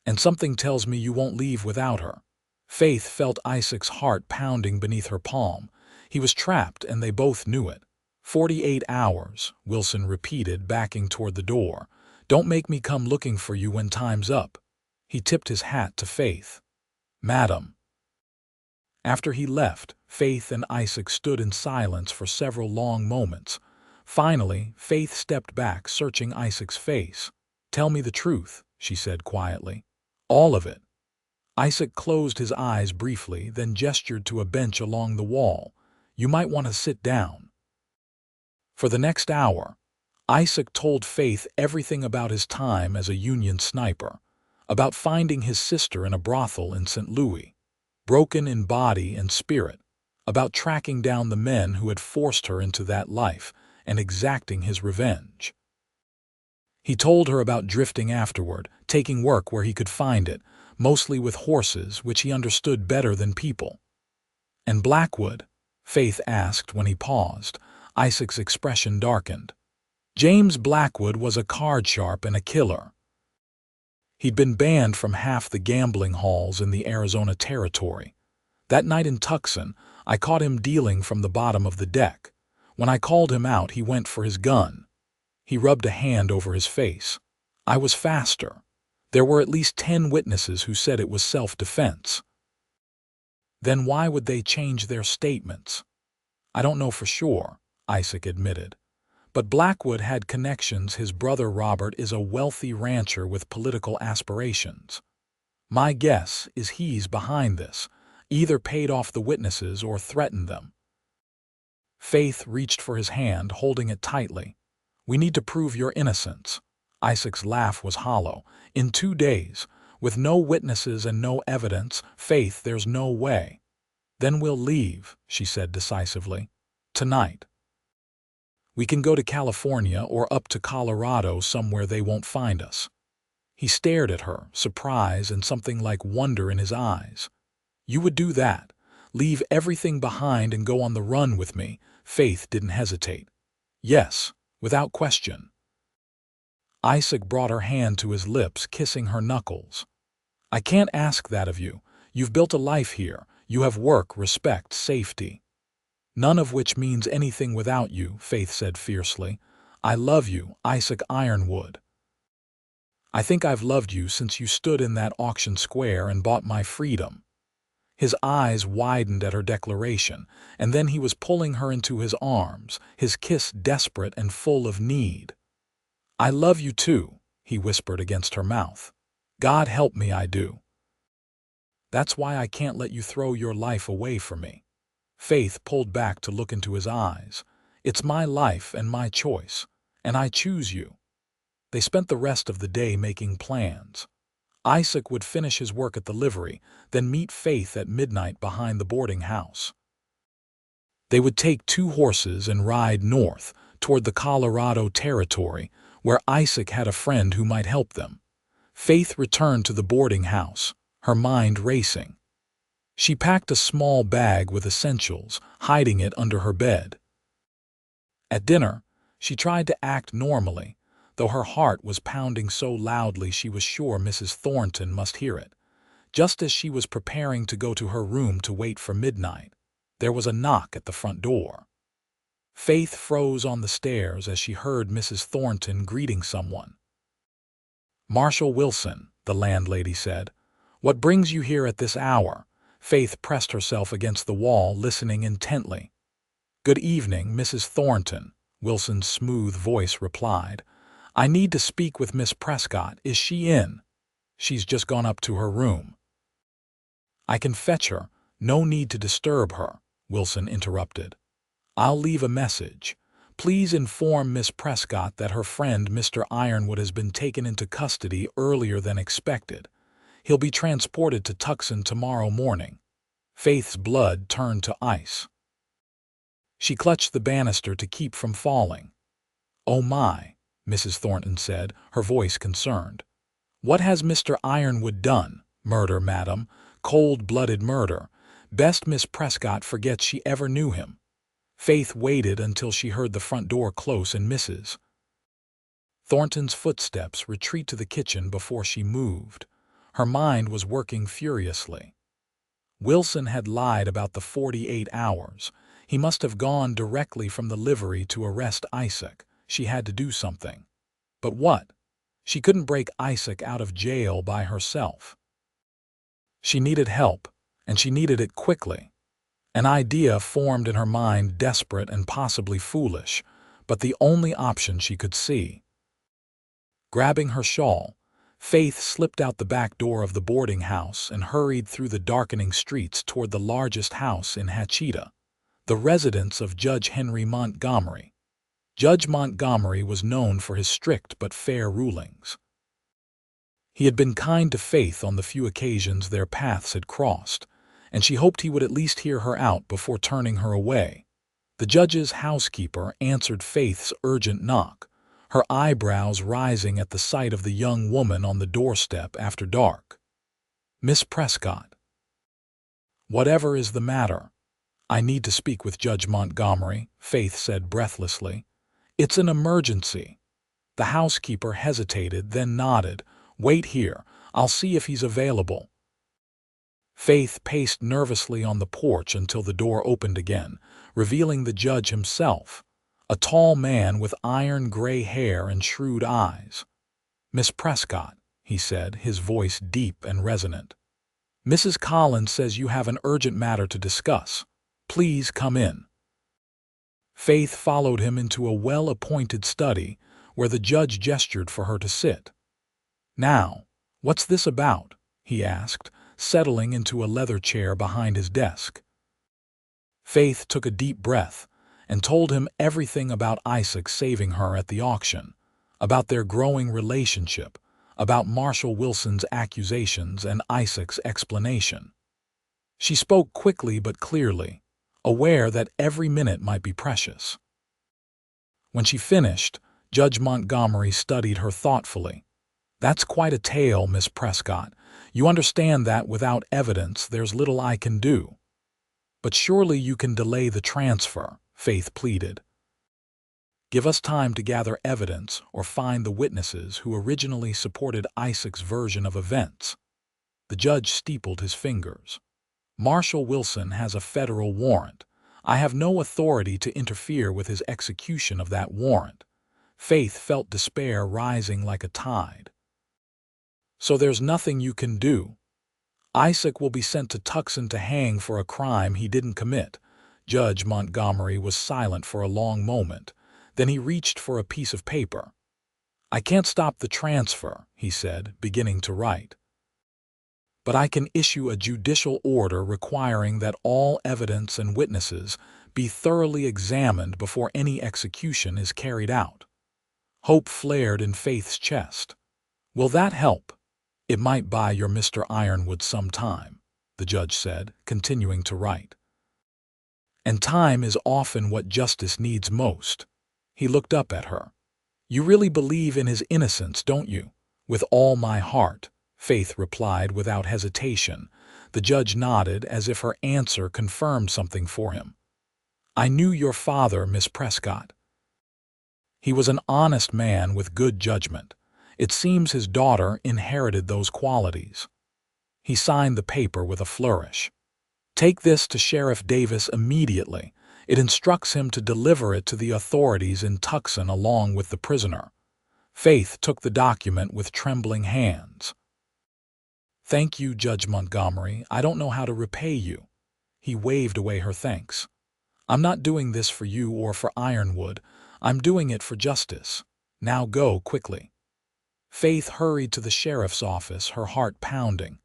A: And something tells me you won't leave without her. Faith felt Isaac's heart pounding beneath her palm. He was trapped, and they both knew it. 48 hours, Wilson repeated, backing toward the door. Don't make me come looking for you when time's up. He tipped his hat to Faith. Madam. After he left, Faith and Isaac stood in silence for several long moments. Finally, Faith stepped back, searching Isaac's face. Tell me the truth, she said quietly. All of it. Isaac closed his eyes briefly, then gestured to a bench along the wall. You might want to sit down. For the next hour, Isaac told Faith everything about his time as a Union sniper, about finding his sister in a brothel in St. Louis, broken in body and spirit, about tracking down the men who had forced her into that life and exacting his revenge. He told her about drifting afterward, taking work where he could find it, mostly with horses, which he understood better than people. And Blackwood? Faith asked when he paused. Isaac's expression darkened. James Blackwood was a card sharp and a killer. He'd been banned from half the gambling halls in the Arizona Territory. That night in Tucson, I caught him dealing from the bottom of the deck. When I called him out, he went for his gun. He rubbed a hand over his face. I was faster. There were at least 10 witnesses who said it was self-defense. Then why would they change their statements? I don't know for sure, Isaac admitted. But Blackwood had connections. His brother Robert is a wealthy rancher with political aspirations. My guess is he's behind this, either paid off the witnesses or threatened them. Faith reached for his hand, holding it tightly. "We need to prove your innocence." Isaac's laugh was hollow. "In 2 days, with no witnesses and no evidence, Faith, there's no way." "Then we'll leave," she said decisively. "Tonight. We can go to California or up to Colorado, somewhere they won't find us." He stared at her, surprise and something like wonder in his eyes. "You would do that? Leave everything behind and go on the run with me?" Faith didn't hesitate. "Yes, without question." Isaac brought her hand to his lips, kissing her knuckles. "I can't ask that of you. You've built a life here. You have work, respect, safety." "None of which means anything without you," Faith said fiercely. "I love you, Isaac Ironwood. I think I've loved you since you stood in that auction square and bought my freedom." His eyes widened at her declaration, and then he was pulling her into his arms, his kiss desperate and full of need. "I love you too," he whispered against her mouth. "God help me, I do. That's why I can't let you throw your life away for me." Faith pulled back to look into his eyes. "It's my life and my choice, and I choose you." They spent the rest of the day making plans. Isaac would finish his work at the livery, then meet Faith at midnight behind the boarding house. They would take 2 horses and ride north, toward the Colorado territory, where Isaac had a friend who might help them. Faith returned to the boarding house, her mind racing. She packed a small bag with essentials, hiding it under her bed. At dinner, she tried to act normally, though her heart was pounding so loudly she was sure Mrs. Thornton must hear it. Just as she was preparing to go to her room to wait for midnight, there was a knock at the front door. Faith froze on the stairs as she heard Mrs. Thornton greeting someone. "Marshall Wilson," the landlady said. "What brings you here at this hour?" Faith pressed herself against the wall, listening intently. "Good evening, Mrs. Thornton," Wilson's smooth voice replied. "I need to speak with Miss Prescott. Is she in?" "She's just gone up to her room." "I can fetch her. No need to disturb her," Wilson interrupted. "I'll leave a message. Please inform Miss Prescott that her friend Mr. Ironwood has been taken into custody earlier than expected. He'll be transported to Tucson tomorrow morning." Faith's blood turned to ice. She clutched the banister to keep from falling. "Oh my," Mrs. Thornton said, her voice concerned. "What has Mr. Ironwood done?" "Murder, madam. Cold-blooded murder. Best Miss Prescott forgets she ever knew him." Faith waited until she heard the front door close and Mrs. Thornton's footsteps retreat to the kitchen before she moved. Her mind was working furiously. Wilson had lied about the 48 hours. He must have gone directly from the livery to arrest Isaac. She had to do something. But what? She couldn't break Isaac out of jail by herself. She needed help, and she needed it quickly. An idea formed in her mind, desperate and possibly foolish, but the only option she could see. Grabbing her shawl, Faith slipped out the back door of the boarding house and hurried through the darkening streets toward the largest house in Hatcheta, the residence of Judge Henry Montgomery. Judge Montgomery was known for his strict but fair rulings. He had been kind to Faith on the few occasions their paths had crossed, and she hoped he would at least hear her out before turning her away. The judge's housekeeper answered Faith's urgent knock, her eyebrows rising at the sight of the young woman on the doorstep after dark. "Miss Prescott." "Whatever is the matter?" "I need to speak with Judge Montgomery," Faith said breathlessly. "It's an emergency." The housekeeper hesitated, then nodded. "Wait here. I'll see if he's available." Faith paced nervously on the porch until the door opened again, revealing the judge himself, a tall man with iron-gray hair and shrewd eyes. "Miss Prescott," he said, his voice deep and resonant. "Mrs. Collins says you have an urgent matter to discuss. Please come in." Faith followed him into a well-appointed study, where the judge gestured for her to sit. "Now, what's this about?" he asked, settling into a leather chair behind his desk. Faith took a deep breath, and told him everything about Isaac saving her at the auction, about their growing relationship, about Marshall Wilson's accusations and Isaac's explanation. She spoke quickly but clearly, aware that every minute might be precious. When she finished, Judge Montgomery studied her thoughtfully. "That's quite a tale, Miss Prescott. You understand that without evidence there's little I can do." "But surely you can delay the transfer," Faith pleaded. "Give us time to gather evidence or find the witnesses who originally supported Isaac's version of events." The judge steepled his fingers. "Marshall Wilson has a federal warrant. I have no authority to interfere with his execution of that warrant." Faith felt despair rising like a tide. "So there's nothing you can do? Isaac will be sent to Tucson to hang for a crime he didn't commit." Judge Montgomery was silent for a long moment. Then he reached for a piece of paper. "I can't stop the transfer," he said, beginning to write. "But I can issue a judicial order requiring that all evidence and witnesses be thoroughly examined before any execution is carried out." Hope flared in Faith's chest. "Will that help?" "It might buy your Mr. Ironwood some time," the judge said, continuing to write. "And time is often what justice needs most." He looked up at her. "You really believe in his innocence, don't you?" "With all my heart," Faith replied without hesitation. The judge nodded as if her answer confirmed something for him. "I knew your father, Miss Prescott. He was an honest man with good judgment. It seems his daughter inherited those qualities." He signed the paper with a flourish. "Take this to Sheriff Davis immediately. It instructs him to deliver it to the authorities in Tucson along with the prisoner." Faith took the document with trembling hands. "Thank you, Judge Montgomery. I don't know how to repay you." He waved away her thanks. "I'm not doing this for you or for Ironwood. I'm doing it for justice. Now go quickly." Faith hurried to the sheriff's office, her heart pounding.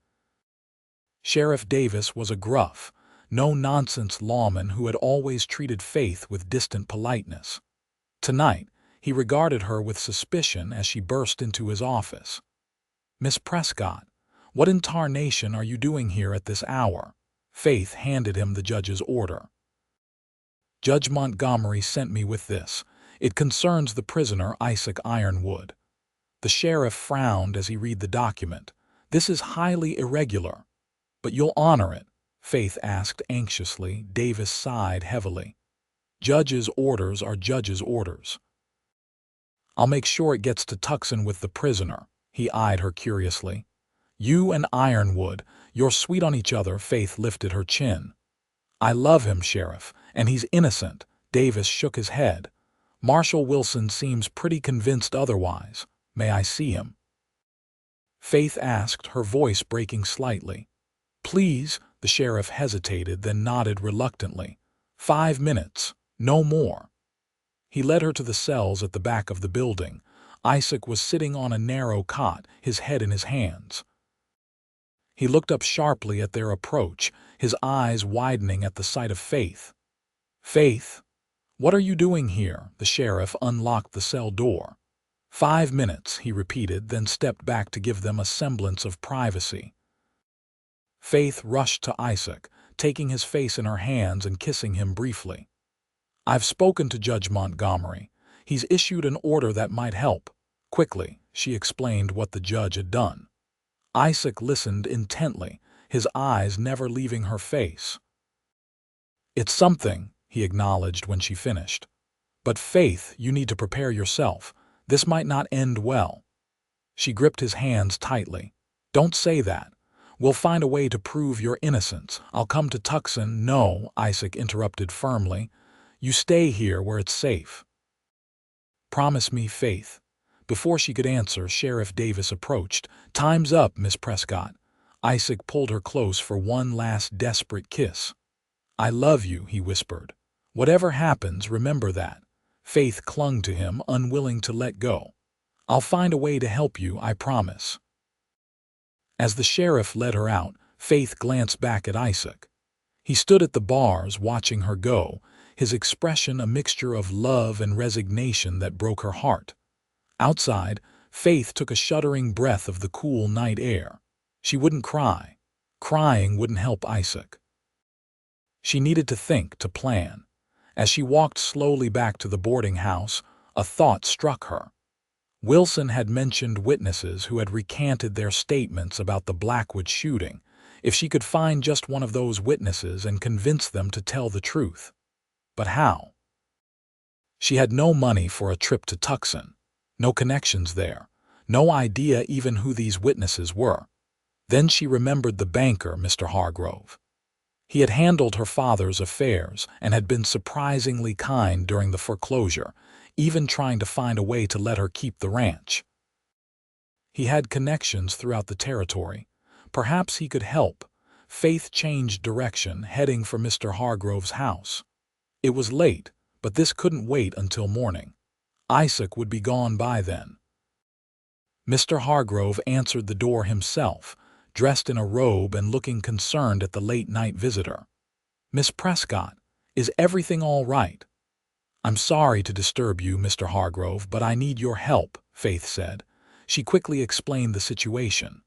A: Sheriff Davis was a gruff, no-nonsense lawman who had always treated Faith with distant politeness. Tonight, he regarded her with suspicion as she burst into his office. "Miss Prescott, what in tarnation are you doing here at this hour?" Faith handed him the judge's order. "Judge Montgomery sent me with this. It concerns the prisoner Isaac Ironwood." The sheriff frowned as he read the document. "This is highly irregular." "But you'll honor it?" Faith asked anxiously. Davis sighed heavily. "Judge's orders are judge's orders." "I'll make sure it gets to Tucson with the prisoner." He eyed her curiously. "You and Ironwood, you're sweet on each other." Faith lifted her chin. "I love him, Sheriff, and he's innocent." Davis shook his head. "Marshall Wilson seems pretty convinced otherwise. May I see him?" Faith asked, her voice breaking slightly. "Please." The sheriff hesitated, then nodded reluctantly. 5 minutes, no more." He led her to the cells at the back of the building. Isaac was sitting on a narrow cot, his head in his hands. He looked up sharply at their approach, his eyes widening at the sight of Faith. "Faith, what are you doing here?" The sheriff unlocked the cell door. 5 minutes, he repeated, then stepped back to give them a semblance of privacy. Faith rushed to Isaac, taking his face in her hands and kissing him briefly. "I've spoken to Judge Montgomery. He's issued an order that might help." Quickly, she explained what the judge had done. Isaac listened intently, his eyes never leaving her face. "It's something," he acknowledged when she finished. "But Faith, you need to prepare yourself. This might not end well." She gripped his hands tightly. "Don't say that. We'll find a way to prove your innocence. I'll come to Tucson." "No," Isaac interrupted firmly. "You stay here where it's safe. Promise me, Faith." Before she could answer, Sheriff Davis approached. "Time's up, Miss Prescott." Isaac pulled her close for one last desperate kiss. "I love you," he whispered. "Whatever happens, remember that." Faith clung to him, unwilling to let go. "I'll find a way to help you, I promise." As the sheriff led her out, Faith glanced back at Isaac. He stood at the bars, watching her go, his expression a mixture of love and resignation that broke her heart. Outside, Faith took a shuddering breath of the cool night air. She wouldn't cry. Crying wouldn't help Isaac. She needed to think, to plan. As she walked slowly back to the boarding house, a thought struck her. Wilson had mentioned witnesses who had recanted their statements about the Blackwood shooting. If she could find just one of those witnesses and convince them to tell the truth. But how? She had no money for a trip to Tucson, no connections there, no idea even who these witnesses were. Then she remembered the banker, Mr. Hargrove. He had handled her father's affairs and had been surprisingly kind during the foreclosure, even trying to find a way to let her keep the ranch. He had connections throughout the territory. Perhaps he could help. Faith changed direction, heading for Mr. Hargrove's house. It was late, but this couldn't wait until morning. Isaac would be gone by then. Mr. Hargrove answered the door himself, dressed in a robe and looking concerned at the late-night visitor. "Miss Prescott, is everything all right?" "I'm sorry to disturb you, Mr. Hargrove, but I need your help," Faith said. She quickly explained the situation.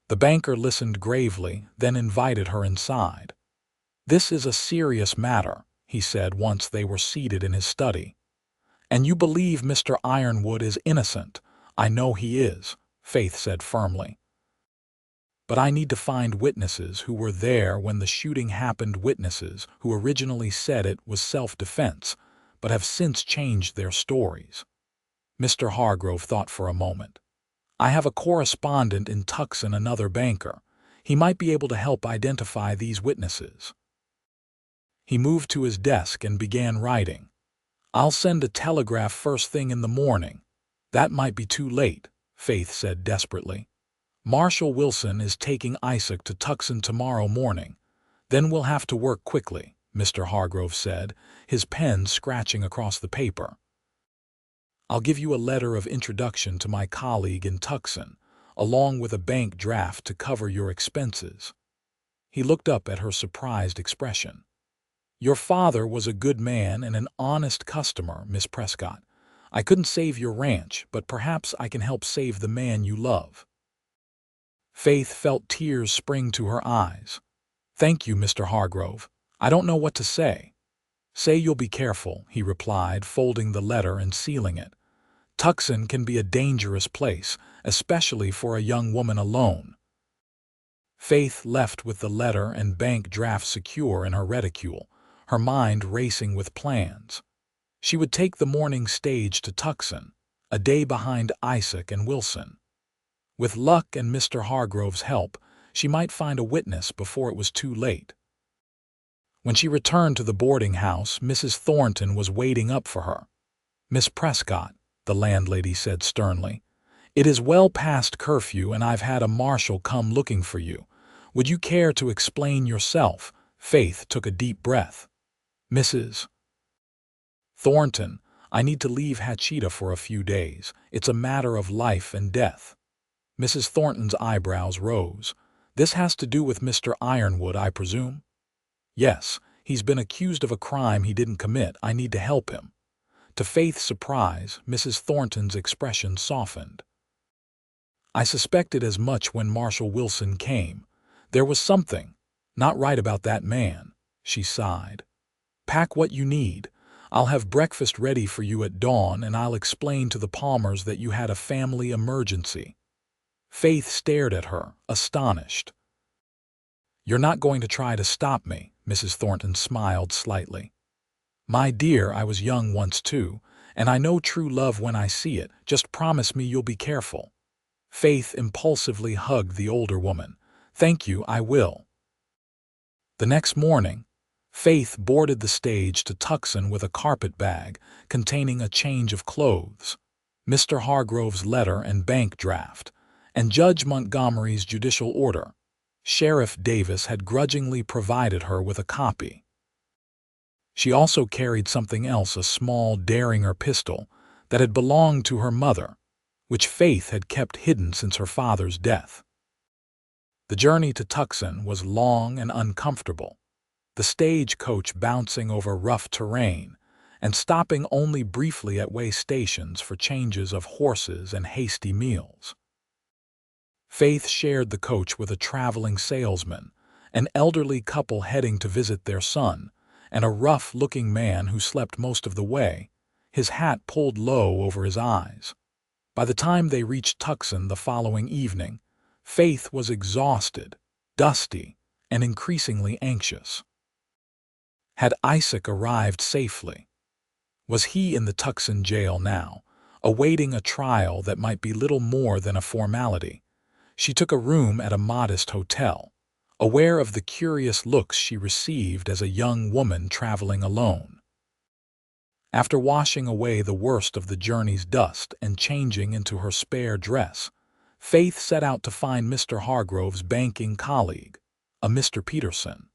A: The banker listened gravely, then invited her inside. "This is a serious matter," he said once they were seated in his study. "And you believe Mr. Ironwood is innocent?" "I know he is," Faith said firmly. "But I need to find witnesses who were there when the shooting happened, witnesses who originally said it was self-defense, but have since changed their stories." Mr. Hargrove thought for a moment. "I have a correspondent in Tucson, another banker. He might be able to help identify these witnesses." He moved to his desk and began writing. "I'll send a telegraph first thing in the morning." "That might be too late," Faith said desperately. "Marshal Wilson is taking Isaac to Tucson tomorrow morning. Then we'll have to work quickly," Mr. Hargrove said, his pen scratching across the paper. "I'll give you a letter of introduction to my colleague in Tucson, along with a bank draft to cover your expenses." He looked up at her surprised expression. "Your father was a good man and an honest customer, Miss Prescott. I couldn't save your ranch, but perhaps I can help save the man you love." Faith felt tears spring to her eyes. "Thank you, Mr. Hargrove. I don't know what to say." "Say you'll be careful," he replied, folding the letter and sealing it. "Tucson can be a dangerous place, especially for a young woman alone." Faith left with the letter and bank draft secure in her reticule, her mind racing with plans. She would take the morning stage to Tucson, a day behind Isaac and Wilson. With luck and Mr. Hargrove's help, she might find a witness before it was too late. When she returned to the boarding house, Mrs. Thornton was waiting up for her. "Miss Prescott," the landlady said sternly, "it is well past curfew and I've had a marshal come looking for you. Would you care to explain yourself?" Faith took a deep breath. "Mrs. Thornton, I need to leave Hatcheta for a few days. It's a matter of life and death." Mrs. Thornton's eyebrows rose. "This has to do with Mr. Ironwood, I presume?" "Yes, he's been accused of a crime he didn't commit. I need to help him." To Faith's surprise, Mrs. Thornton's expression softened. "I suspected as much when Marshal Wilson came. There was something not right about that man," she sighed. "Pack what you need. I'll have breakfast ready for you at dawn and I'll explain to the Palmers that you had a family emergency." Faith stared at her, astonished. "You're not going to try to stop me," Mrs. Thornton smiled slightly. "My dear, I was young once too, and I know true love when I see it. Just promise me you'll be careful." Faith impulsively hugged the older woman. "Thank you, I will." The next morning, Faith boarded the stage to Tucson with a carpet bag containing a change of clothes, Mr. Hargrove's letter and bank draft, and Judge Montgomery's judicial order. Sheriff Davis had grudgingly provided her with a copy. She also carried something else, a small Derringer pistol that had belonged to her mother, which Faith had kept hidden since her father's death. The journey to Tucson was long and uncomfortable. the stagecoach bouncing over rough terrain and stopping only briefly at way stations for changes of horses and hasty meals. Faith shared the coach with a traveling salesman, an elderly couple heading to visit their son, and a rough-looking man who slept most of the way, his hat pulled low over his eyes. By the time they reached Tucson the following evening, Faith was exhausted, dusty, and increasingly anxious. Had Isaac arrived safely? Was he in the Tucson jail now, awaiting a trial that might be little more than a formality? She took a room at a modest hotel, aware of the curious looks she received as a young woman traveling alone. After washing away the worst of the journey's dust and changing into her spare dress, Faith set out to find Mr. Hargrove's banking colleague, a Mr. Peterson.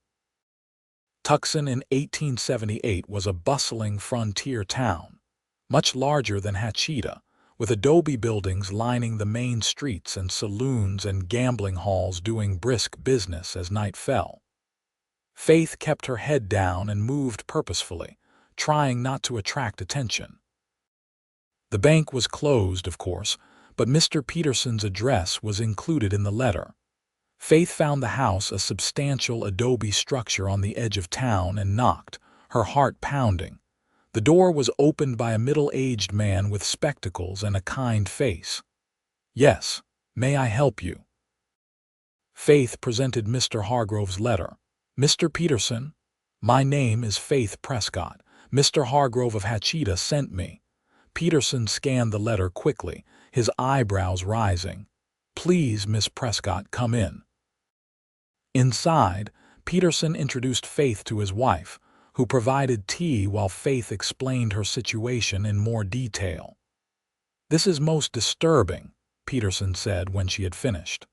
A: Tucson in 1878 was a bustling frontier town, much larger than Hatchita, with adobe buildings lining the main streets and saloons and gambling halls doing brisk business as night fell. Faith kept her head down and moved purposefully, trying not to attract attention. The bank was closed, of course, but Mr. Peterson's address was included in the letter. Faith found the house a substantial adobe structure on the edge of town and knocked, her heart pounding. The door was opened by a middle-aged man with spectacles and a kind face. "Yes, may I help you?" Faith presented Mr. Hargrove's letter. "Mr. Peterson, my name is Faith Prescott. Mr. Hargrove of Hatchita sent me." Peterson scanned the letter quickly, his eyebrows rising. "Please, Miss Prescott, come in." Inside, Peterson introduced Faith to his wife, who provided tea while Faith explained her situation in more detail. "This is most disturbing," Peterson said when she had finished.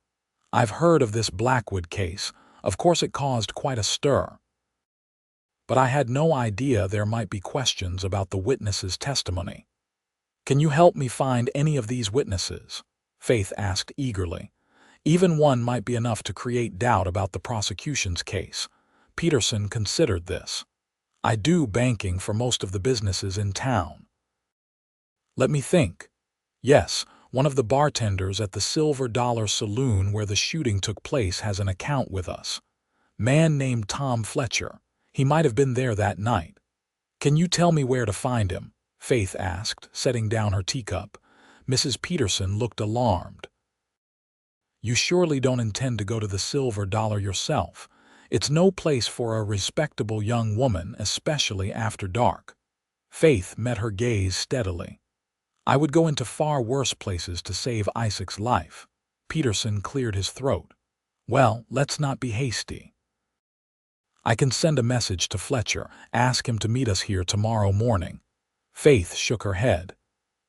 A: "I've heard of this Blackwood case. Of course it caused quite a stir. But I had no idea there might be questions about the witnesses' testimony. Can you help me find any of these witnesses?" Faith asked eagerly. "Even one might be enough to create doubt about the prosecution's case." Peterson considered this. "I do banking for most of the businesses in town." "Let me think. Yes, one of the bartenders at the Silver Dollar Saloon where the shooting took place has an account with us. Man named Tom Fletcher. He might have been there that night." "Can you tell me where to find him?" Faith asked, setting down her teacup. Mrs. Peterson looked alarmed. "You surely don't intend to go to the Silver Dollar yourself. It's no place for a respectable young woman, especially after dark." Faith met her gaze steadily. "I would go into far worse places to save Isaac's life." Peterson cleared his throat. "Well, let's not be hasty. I can send a message to Fletcher, ask him to meet us here tomorrow morning." Faith shook her head.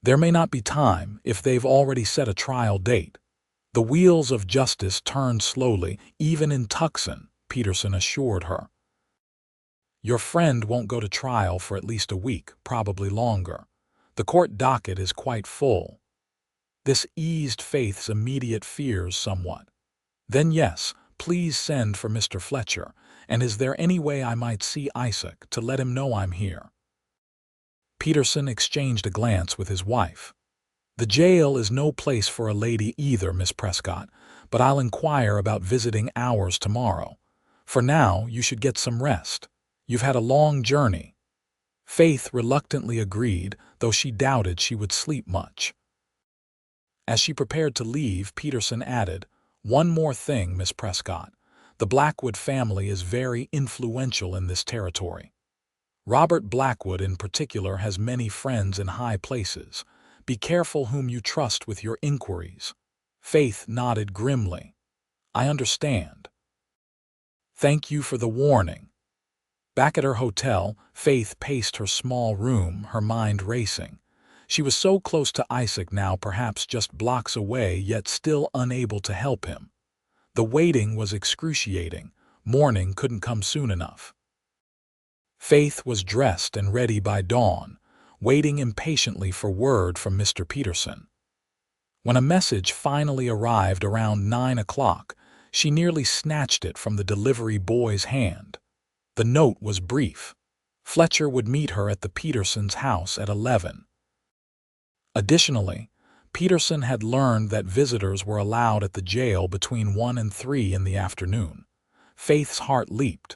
A: "There may not be time if they've already set a trial date." "The wheels of justice turn slowly, even in Tucson," Peterson assured her. "Your friend won't go to trial for at least a week, probably longer. The court docket is quite full." This eased Faith's immediate fears somewhat. "Then yes, please send for Mr. Fletcher, and is there any way I might see Isaac to let him know I'm here?" Peterson exchanged a glance with his wife. "The jail is no place for a lady either, Miss Prescott, but I'll inquire about visiting hours tomorrow. For now, you should get some rest. You've had a long journey." Faith reluctantly agreed, though she doubted she would sleep much. As she prepared to leave, Peterson added, "One more thing, Miss Prescott. The Blackwood family is very influential in this territory. Robert Blackwood in particular has many friends in high places. Be careful whom you trust with your inquiries." Faith nodded grimly. "I understand. Thank you for the warning." Back at her hotel, Faith paced her small room, her mind racing. She was so close to Isaac now, perhaps just blocks away, yet still unable to help him. The waiting was excruciating. Morning couldn't come soon enough. Faith was dressed and ready by dawn, waiting impatiently for word from Mr. Peterson. When a message finally arrived around 9 o'clock, she nearly snatched it from the delivery boy's hand. The note was brief. Fletcher would meet her at the Petersons' house at 11. Additionally, Peterson had learned that visitors were allowed at the jail between 1 and 3 in the afternoon. Faith's heart leaped.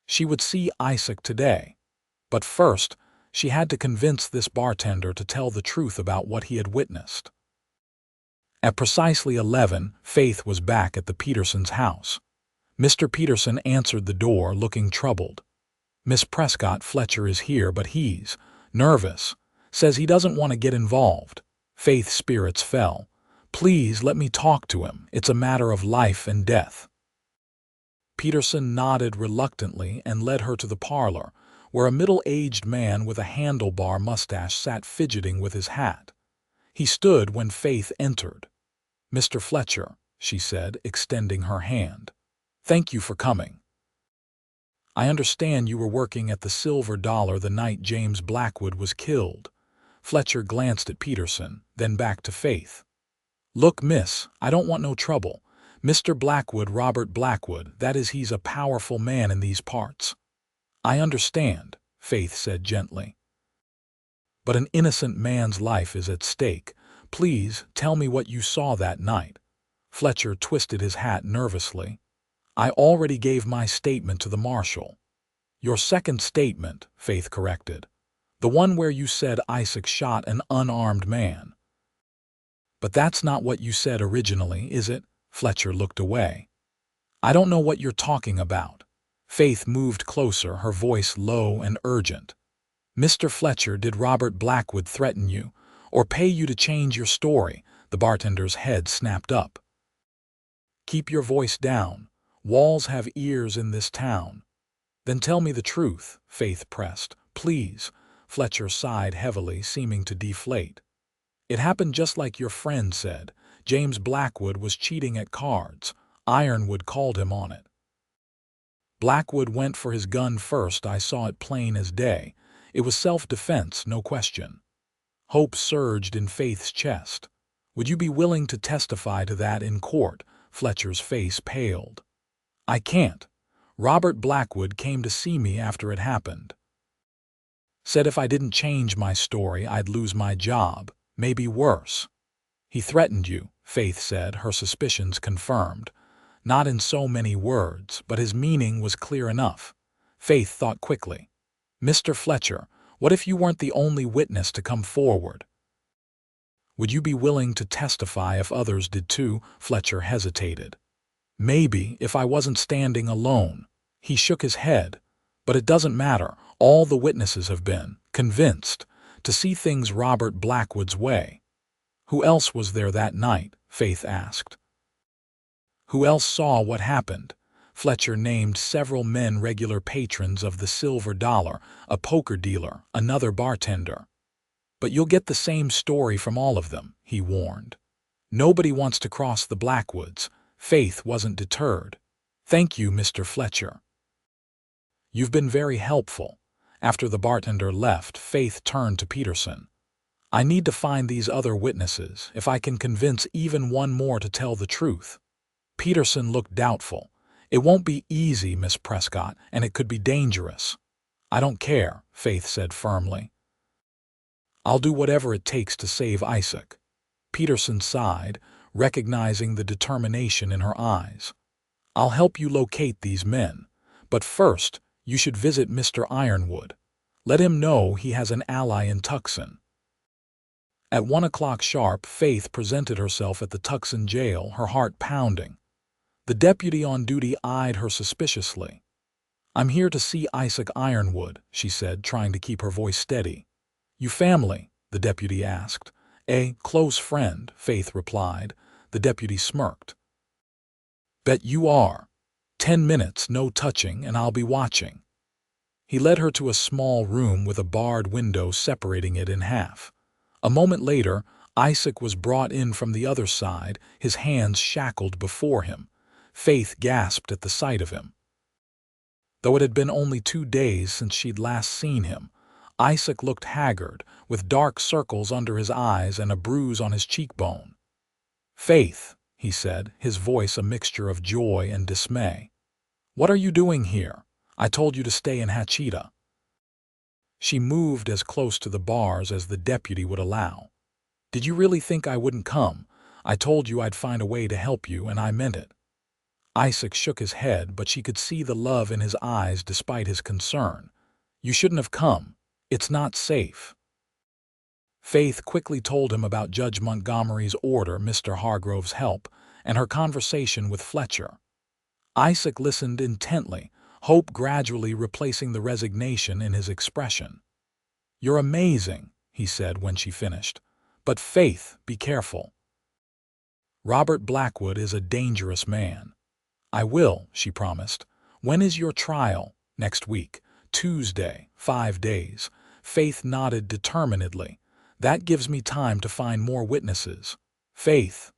A: She would see Isaac today. But first, she had to convince this bartender to tell the truth about what he had witnessed. At precisely 11, Faith was back at the Petersons' house. Mr. Peterson answered the door, looking troubled. "Miss Prescott, Fletcher is here, but he's nervous. Says he doesn't want to get involved." Faith's spirits fell. "Please let me talk to him. It's a matter of life and death." Peterson nodded reluctantly and led her to the parlor, where a middle-aged man with a handlebar mustache sat fidgeting with his hat. He stood when Faith entered. "Mr. Fletcher," she said, extending her hand. "Thank you for coming. I understand you were working at the Silver Dollar the night James Blackwood was killed." Fletcher glanced at Peterson, then back to Faith. "Look, miss, I don't want no trouble. Mr. Blackwood, Robert Blackwood, that is, he's a powerful man in these parts." "I understand," Faith said gently. "But an innocent man's life is at stake. Please tell me what you saw that night." Fletcher twisted his hat nervously. "I already gave my statement to the marshal." "Your second statement," Faith corrected. "The one where you said Isaac shot an unarmed man." "But that's not what you said originally, is it?" Fletcher looked away. "I don't know what you're talking about." Faith moved closer, her voice low and urgent. "Mr. Fletcher, did Robert Blackwood threaten you, or pay you to change your story?" The bartender's head snapped up. "Keep your voice down. Walls have ears in this town." "Then tell me the truth," Faith pressed. "Please." Fletcher sighed heavily, seeming to deflate. "It happened just like your friend said. James Blackwood was cheating at cards. Ironwood called him on it. Blackwood went for his gun first. I saw it plain as day. It was self-defense, no question." Hope surged in Faith's chest. "Would you be willing to testify to that in court?" Fletcher's face paled. "I can't. Robert Blackwood came to see me after it happened. Said if I didn't change my story, I'd lose my job, maybe worse." "He threatened you," Faith said, her suspicions confirmed. Not in so many words, but his meaning was clear enough. Faith thought quickly. "Mr. Fletcher, what if you weren't the only witness to come forward? Would you be willing to testify if others did too?" Fletcher hesitated. "Maybe, if I wasn't standing alone." He shook his head. "But it doesn't matter. All the witnesses have been convinced to see things Robert Blackwood's way." "Who else was there that night?" Faith asked. "Who else saw what happened?" Fletcher named several men, regular patrons of the Silver Dollar, a poker dealer, another bartender. "But you'll get the same story from all of them," he warned. "Nobody wants to cross the Blackwoods." Faith wasn't deterred. "Thank you, Mr. Fletcher. You've been very helpful." After the bartender left, Faith turned to Peterson. "I need to find these other witnesses, if I can convince even one more to tell the truth." Peterson looked doubtful. "It won't be easy, Miss Prescott, and it could be dangerous." "I don't care," Faith said firmly. "I'll do whatever it takes to save Isaac." Peterson sighed, recognizing the determination in her eyes. "I'll help you locate these men. But first, you should visit Mr. Ironwood. Let him know he has an ally in Tucson." At 1 o'clock sharp, Faith presented herself at the Tucson jail, her heart pounding. The deputy on duty eyed her suspiciously. "I'm here to see Isaac Ironwood," she said, trying to keep her voice steady. "You family?" the deputy asked. "A close friend," Faith replied. The deputy smirked. "Bet you are. 10 minutes, no touching, and I'll be watching." He led her to a small room with a barred window separating it in half. A moment later, Isaac was brought in from the other side, his hands shackled before him. Faith gasped at the sight of him. Though it had been only 2 days since she'd last seen him, Isaac looked haggard, with dark circles under his eyes and a bruise on his cheekbone. "Faith," he said, his voice a mixture of joy and dismay. "What are you doing here? I told you to stay in Hachita." She moved as close to the bars as the deputy would allow. "Did you really think I wouldn't come? I told you I'd find a way to help you, and I meant it." Isaac shook his head, but she could see the love in his eyes despite his concern. "You shouldn't have come. It's not safe." Faith quickly told him about Judge Montgomery's order, Mr. Hargrove's help, and her conversation with Fletcher. Isaac listened intently, hope gradually replacing the resignation in his expression. "You're amazing," he said when she finished. "But Faith, be careful. Robert Blackwood is a dangerous man." "I will," she promised. "When is your trial?" "Next week. Tuesday, 5 days." Faith nodded determinedly. "That gives me time to find more witnesses." "Faith."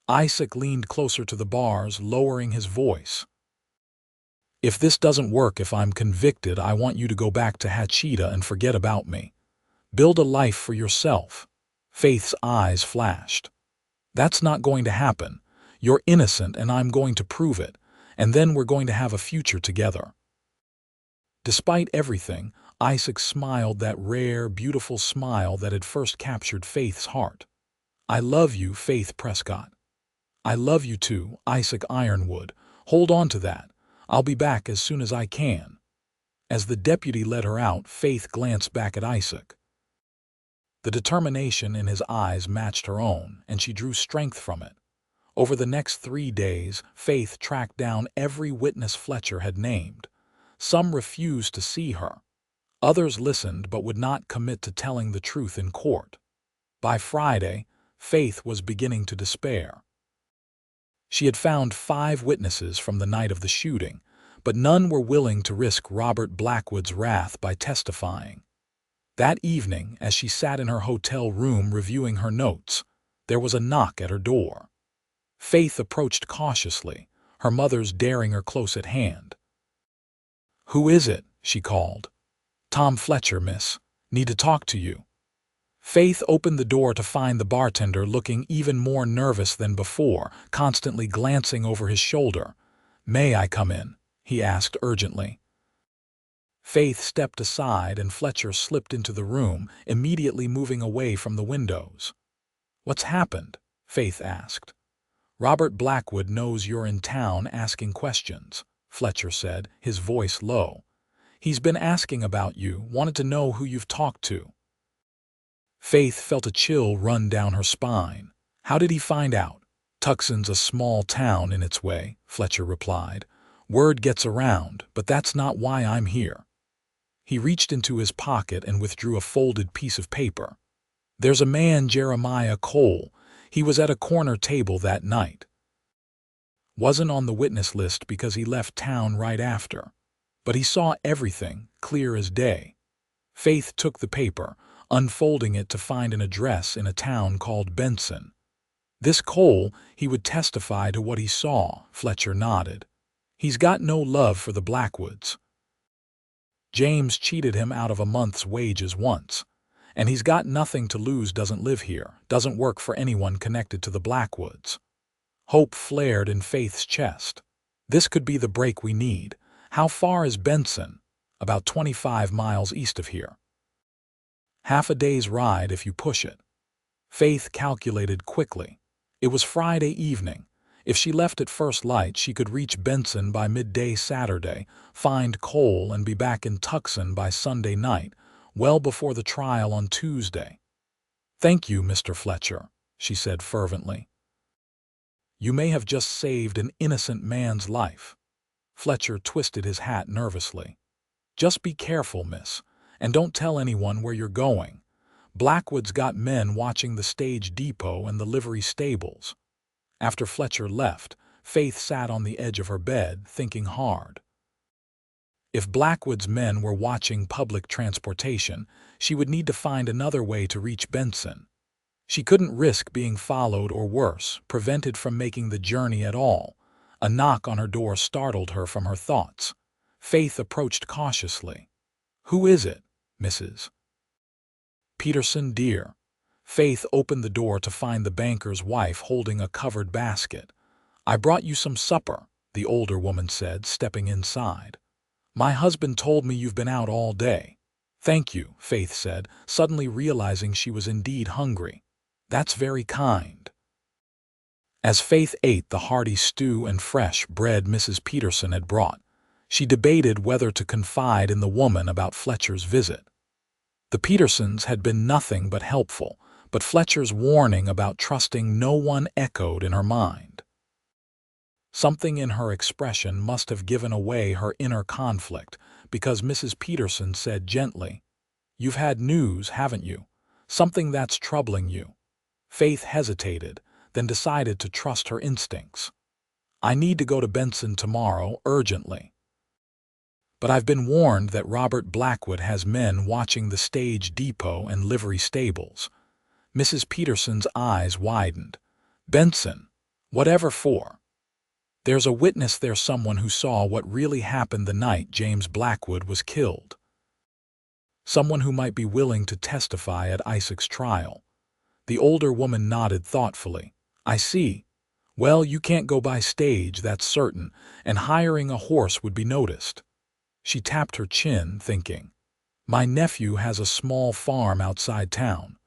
A: Isaac leaned closer to the bars, lowering his voice. "If this doesn't work, if I'm convicted, I want you to go back to Hachita and forget about me. Build a life for yourself." Faith's eyes flashed. "That's not going to happen. You're innocent and I'm going to prove it, and then we're going to have a future together." Despite everything, Isaac smiled, that rare, beautiful smile that had first captured Faith's heart. "I love you, Faith Prescott." "I love you too, Isaac Ironwood. Hold on to that. I'll be back as soon as I can." As the deputy led her out, Faith glanced back at Isaac. The determination in his eyes matched her own, and she drew strength from it. Over the next 3 days, Faith tracked down every witness Fletcher had named. Some refused to see her. Others listened but would not commit to telling the truth in court. By Friday, Faith was beginning to despair. She had found 5 witnesses from the night of the shooting, but none were willing to risk Robert Blackwood's wrath by testifying. That evening, as she sat in her hotel room reviewing her notes, there was a knock at her door. Faith approached cautiously, her mother's daring her close at hand. "Who is it?" she called. "Tom Fletcher, miss. Need to talk to you." Faith opened the door to find the bartender looking even more nervous than before, constantly glancing over his shoulder. "May I come in?" he asked urgently. Faith stepped aside and Fletcher slipped into the room, immediately moving away from the windows. "What's happened?" Faith asked. "Robert Blackwood knows you're in town asking questions," Fletcher said, his voice low. "He's been asking about you, wanted to know who you've talked to." Faith felt a chill run down her spine. "How did he find out?" "Tucson's a small town in its way," Fletcher replied. "Word gets around, but that's not why I'm here." He reached into his pocket and withdrew a folded piece of paper. "There's a man, Jeremiah Cole. He was at a corner table that night. Wasn't on the witness list because he left town right after. But he saw everything, clear as day." Faith took the paper, unfolding it to find an address in a town called Benson. "This Cole, he would testify to what he saw," Fletcher nodded. "He's got no love for the Blackwoods. James cheated him out of a month's wages once. And he's got nothing to lose, doesn't live here, doesn't work for anyone connected to the Blackwoods." Hope flared in Faith's chest. "This could be the break we need. How far is Benson?" "About 25 miles east of here. Half a day's ride if you push it." Faith calculated quickly. It was Friday evening. If she left at first light, she could reach Benson by midday Saturday, find Cole, and be back in Tucson by Sunday night, well before the trial on Tuesday. "Thank you, Mr. Fletcher," she said fervently. "You may have just saved an innocent man's life." Fletcher twisted his hat nervously. "Just be careful, miss, and don't tell anyone where you're going. Blackwood's got men watching the stage depot and the livery stables." After Fletcher left, Faith sat on the edge of her bed, thinking hard. If Blackwood's men were watching public transportation, she would need to find another way to reach Benson. She couldn't risk being followed or worse, prevented from making the journey at all. A knock on her door startled her from her thoughts. Faith approached cautiously. "Who is it, Mrs. Peterson, dear?" Faith opened the door to find the banker's wife holding a covered basket. "I brought you some supper," the older woman said, stepping inside. My husband told me you've been out all day. Thank you, Faith said, suddenly realizing she was indeed hungry. That's very kind. As Faith ate the hearty stew and fresh bread Mrs. Peterson had brought, she debated whether to confide in the woman about Fletcher's visit. The Petersons had been nothing but helpful, but Fletcher's warning about trusting no one echoed in her mind. Something in her expression must have given away her inner conflict, because Mrs. Peterson said gently, "You've had news, haven't you? Something that's troubling you." Faith hesitated, then decided to trust her instincts. "I need to go to Benson tomorrow, urgently. But I've been warned that Robert Blackwood has men watching the stage depot and livery stables." Mrs. Peterson's eyes widened. "Benson? Whatever for?" "There's a witness there, someone who saw what really happened the night James Blackwood was killed. Someone who might be willing to testify at Isaac's trial." The older woman nodded thoughtfully. "I see. Well, you can't go by stage, that's certain, and hiring a horse would be noticed." She tapped her chin, thinking, "My nephew has a small farm outside town.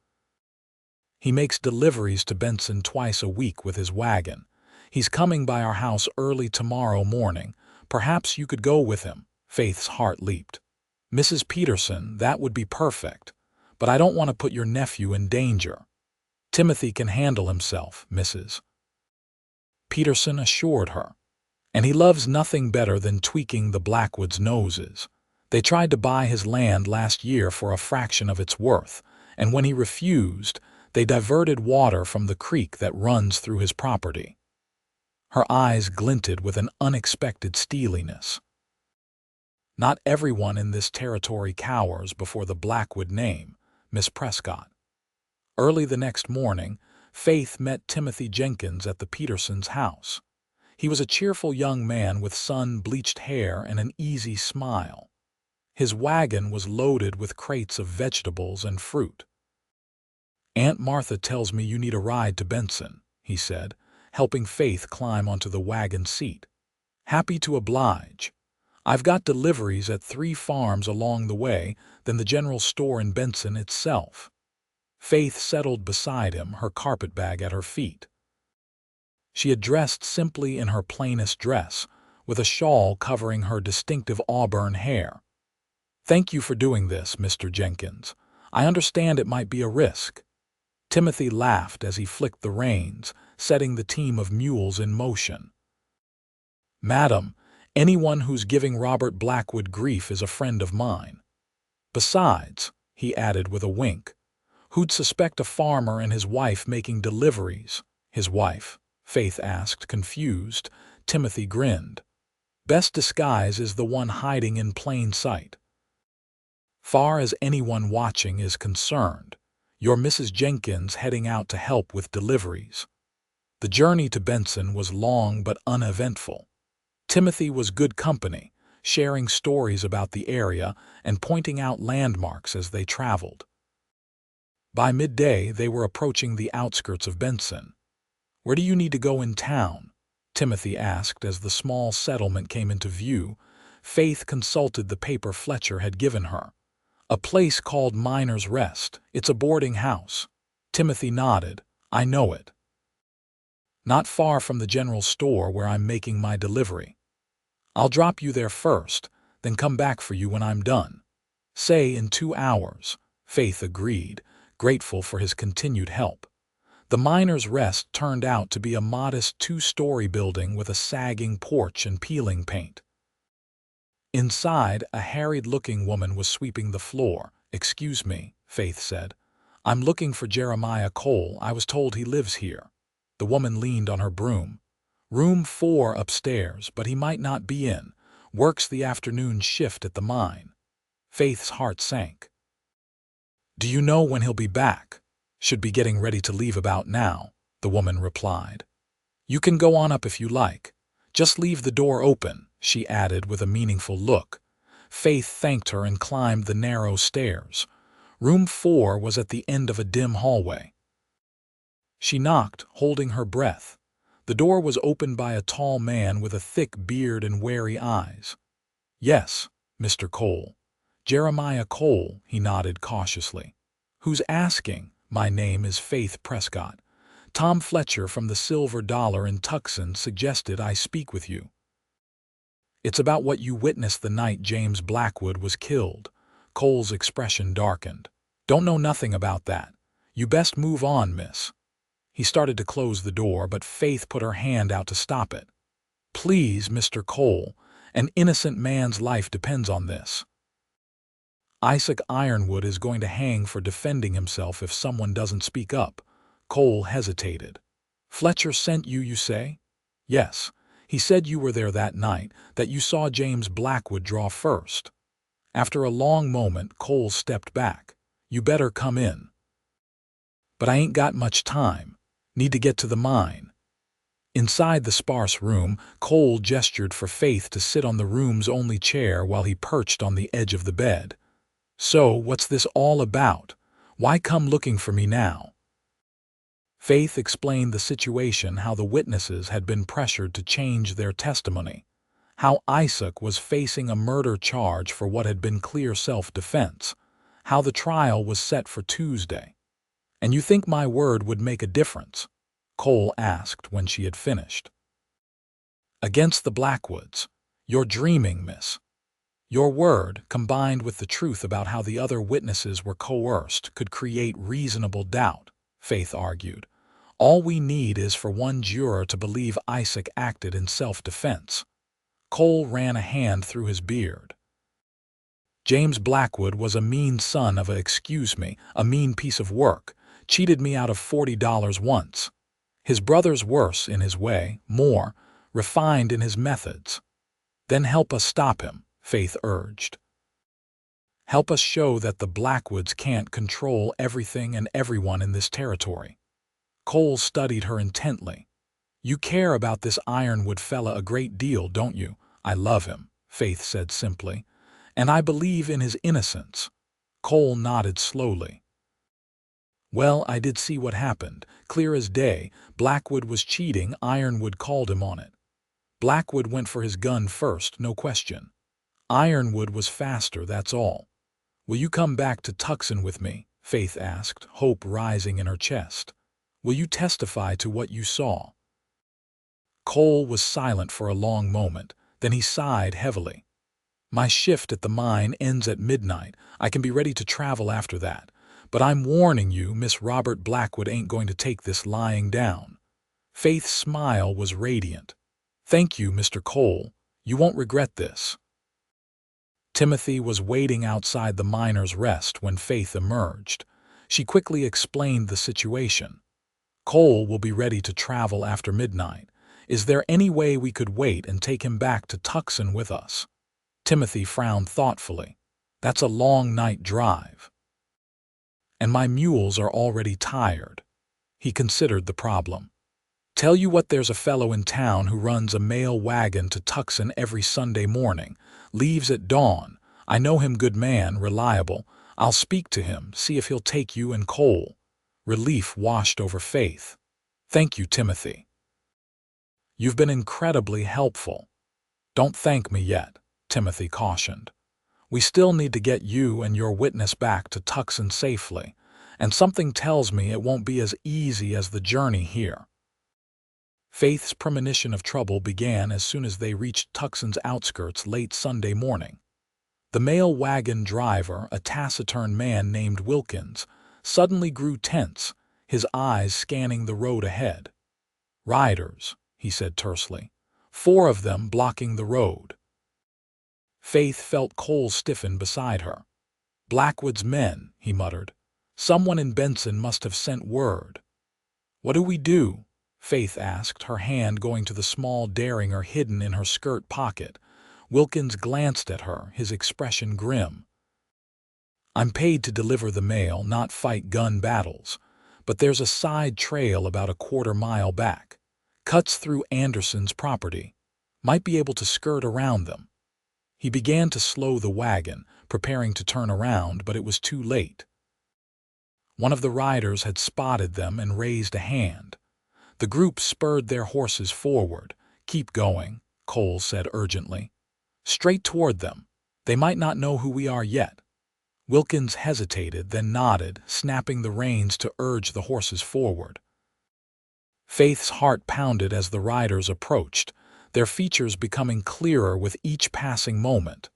A: He makes deliveries to Benson twice a week with his wagon. He's coming by our house early tomorrow morning. Perhaps you could go with him." Faith's heart leaped. "Mrs. Peterson, that would be perfect. But I don't want to put your nephew in danger." "Timothy can handle himself," Mrs. Peterson assured her. "And he loves nothing better than tweaking the Blackwoods' noses. They tried to buy his land last year for a fraction of its worth, and when he refused, they diverted water from the creek that runs through his property." Her eyes glinted with an unexpected steeliness. "Not everyone in this territory cowers before the Blackwood name, Miss Prescott." Early the next morning, Faith met Timothy Jenkins at the Petersons' house. He was a cheerful young man with sun-bleached hair and an easy smile. His wagon was loaded with crates of vegetables and fruit. "Aunt Martha tells me you need a ride to Benson," he said, helping Faith climb onto the wagon seat. "Happy to oblige. I've got deliveries at 3 farms along the way, then the general store in Benson itself." Faith settled beside him, her carpetbag at her feet. She had dressed simply in her plainest dress, with a shawl covering her distinctive auburn hair. "Thank you for doing this, Mr. Jenkins. I understand it might be a risk." Timothy laughed as he flicked the reins, setting the team of mules in motion. "Madam, anyone who's giving Robert Blackwood grief is a friend of mine. Besides," he added with a wink, "who'd suspect a farmer and his wife making deliveries?" "His wife?" Faith asked, confused. Timothy grinned. "Best disguise is the one hiding in plain sight. Far as anyone watching is concerned, you're Mrs. Jenkins heading out to help with deliveries." The journey to Benson was long but uneventful. Timothy was good company, sharing stories about the area and pointing out landmarks as they traveled. By midday, they were approaching the outskirts of Benson. "Where do you need to go in town?" Timothy asked as the small settlement came into view. Faith consulted the paper Fletcher had given her. "A place called Miner's Rest. It's a boarding house." Timothy nodded. "I know it. Not far from the general store where I'm making my delivery. I'll drop you there first, then come back for you when I'm done." "Say in 2 hours," Faith agreed, grateful for his continued help. The Miner's Rest turned out to be a modest 2-story building with a sagging porch and peeling paint. Inside, a harried-looking woman was sweeping the floor. "Excuse me," Faith said. "I'm looking for Jeremiah Cole. I was told he lives here." The woman leaned on her broom. "Room 4 upstairs, but he might not be in. Works the afternoon shift at the mine." Faith's heart sank. "Do you know when he'll be back?" "Should be getting ready to leave about now," the woman replied. "You can go on up if you like. Just leave the door open," she added with a meaningful look. Faith thanked her and climbed the narrow stairs. Room 4 was at the end of a dim hallway. She knocked, holding her breath. The door was opened by a tall man with a thick beard and wary eyes. "Yes," Mr. Cole. Jeremiah Cole, he nodded cautiously. Who's asking? My name is Faith Prescott. Tom Fletcher from the Silver Dollar in Tucson suggested I speak with you. It's about what you witnessed the night James Blackwood was killed. Cole's expression darkened. Don't know nothing about that. You best move on, miss. He started to close the door, but Faith put her hand out to stop it. Please, Mr. Cole, an innocent man's life depends on this. Isaac Ironwood is going to hang for defending himself if someone doesn't speak up. Cole hesitated. Fletcher sent you, you say? Yes. He said you were there that night, that you saw James Blackwood draw first. After a long moment, Cole stepped back. You better come in. But I ain't got much time. Need to get to the mine. Inside the sparse room, Cole gestured for Faith to sit on the room's only chair while he perched on the edge of the bed. So, what's this all about? Why come looking for me now? Faith explained the situation, how the witnesses had been pressured to change their testimony, how Isaac was facing a murder charge for what had been clear self-defense, how the trial was set for Tuesday. And you think my word would make a difference? Cole asked when she had finished. Against the Blackwoods. You're dreaming, miss. Your word, combined with the truth about how the other witnesses were coerced, could create reasonable doubt, Faith argued. All we need is for one juror to believe Isaac acted in self-defense. Cole ran a hand through his beard. James Blackwood was a mean son of a mean piece of work, cheated me out of $40 once. His brother's worse in his way, more refined in his methods. Then help us stop him, Faith urged. Help us show that the Blackwoods can't control everything and everyone in this territory. Cole studied her intently. You care about this Ironwood fella a great deal, don't you? I love him, Faith said simply. And I believe in his innocence. Cole nodded slowly. Well, I did see what happened. Clear as day, Blackwood was cheating, Ironwood called him on it. Blackwood went for his gun first, no question. Ironwood was faster, that's all. Will you come back to Tucson with me? Faith asked, hope rising in her chest. Will you testify to what you saw? Cole was silent for a long moment, then he sighed heavily. My shift at the mine ends at midnight. I can be ready to travel after that. But I'm warning you, Miss Robert Blackwood ain't going to take this lying down. Faith's smile was radiant. Thank you, Mr. Cole. You won't regret this. Timothy was waiting outside the Miner's Rest when Faith emerged. She quickly explained the situation. Cole will be ready to travel after midnight. Is there any way we could wait and take him back to Tucson with us? Timothy frowned thoughtfully. That's a long night drive. And my mules are already tired. He considered the problem. Tell you what, there's a fellow in town who runs a mail wagon to Tucson every Sunday morning. Leaves at dawn. I know him, good man, reliable. I'll speak to him, see if he'll take you and Cole. Relief washed over Faith. Thank you, Timothy. You've been incredibly helpful. Don't thank me yet, Timothy cautioned. We still need to get you and your witness back to Tucson safely, and something tells me it won't be as easy as the journey here. Faith's premonition of trouble began as soon as they reached Tucson's outskirts late Sunday morning. The mail wagon driver, a taciturn man named Wilkins, suddenly grew tense, his eyes scanning the road ahead. Riders, he said tersely. 4 of them blocking the road. Faith felt Cole stiffen beside her. Blackwood's men, he muttered. Someone in Benson must have sent word. What do we do? Faith asked, her hand going to the small derringer hidden in her skirt pocket. Wilkins glanced at her, his expression grim. I'm paid to deliver the mail, not fight gun battles. But there's a side trail about a quarter-mile back. Cuts through Anderson's property. Might be able to skirt around them. He began to slow the wagon, preparing to turn around, but it was too late. One of the riders had spotted them and raised a hand. The group spurred their horses forward. Keep going, Cole said urgently. Straight toward them. They might not know who we are yet. Wilkins hesitated, then nodded, snapping the reins to urge the horses forward. Faith's heart pounded as the riders approached, their features becoming clearer with each passing moment.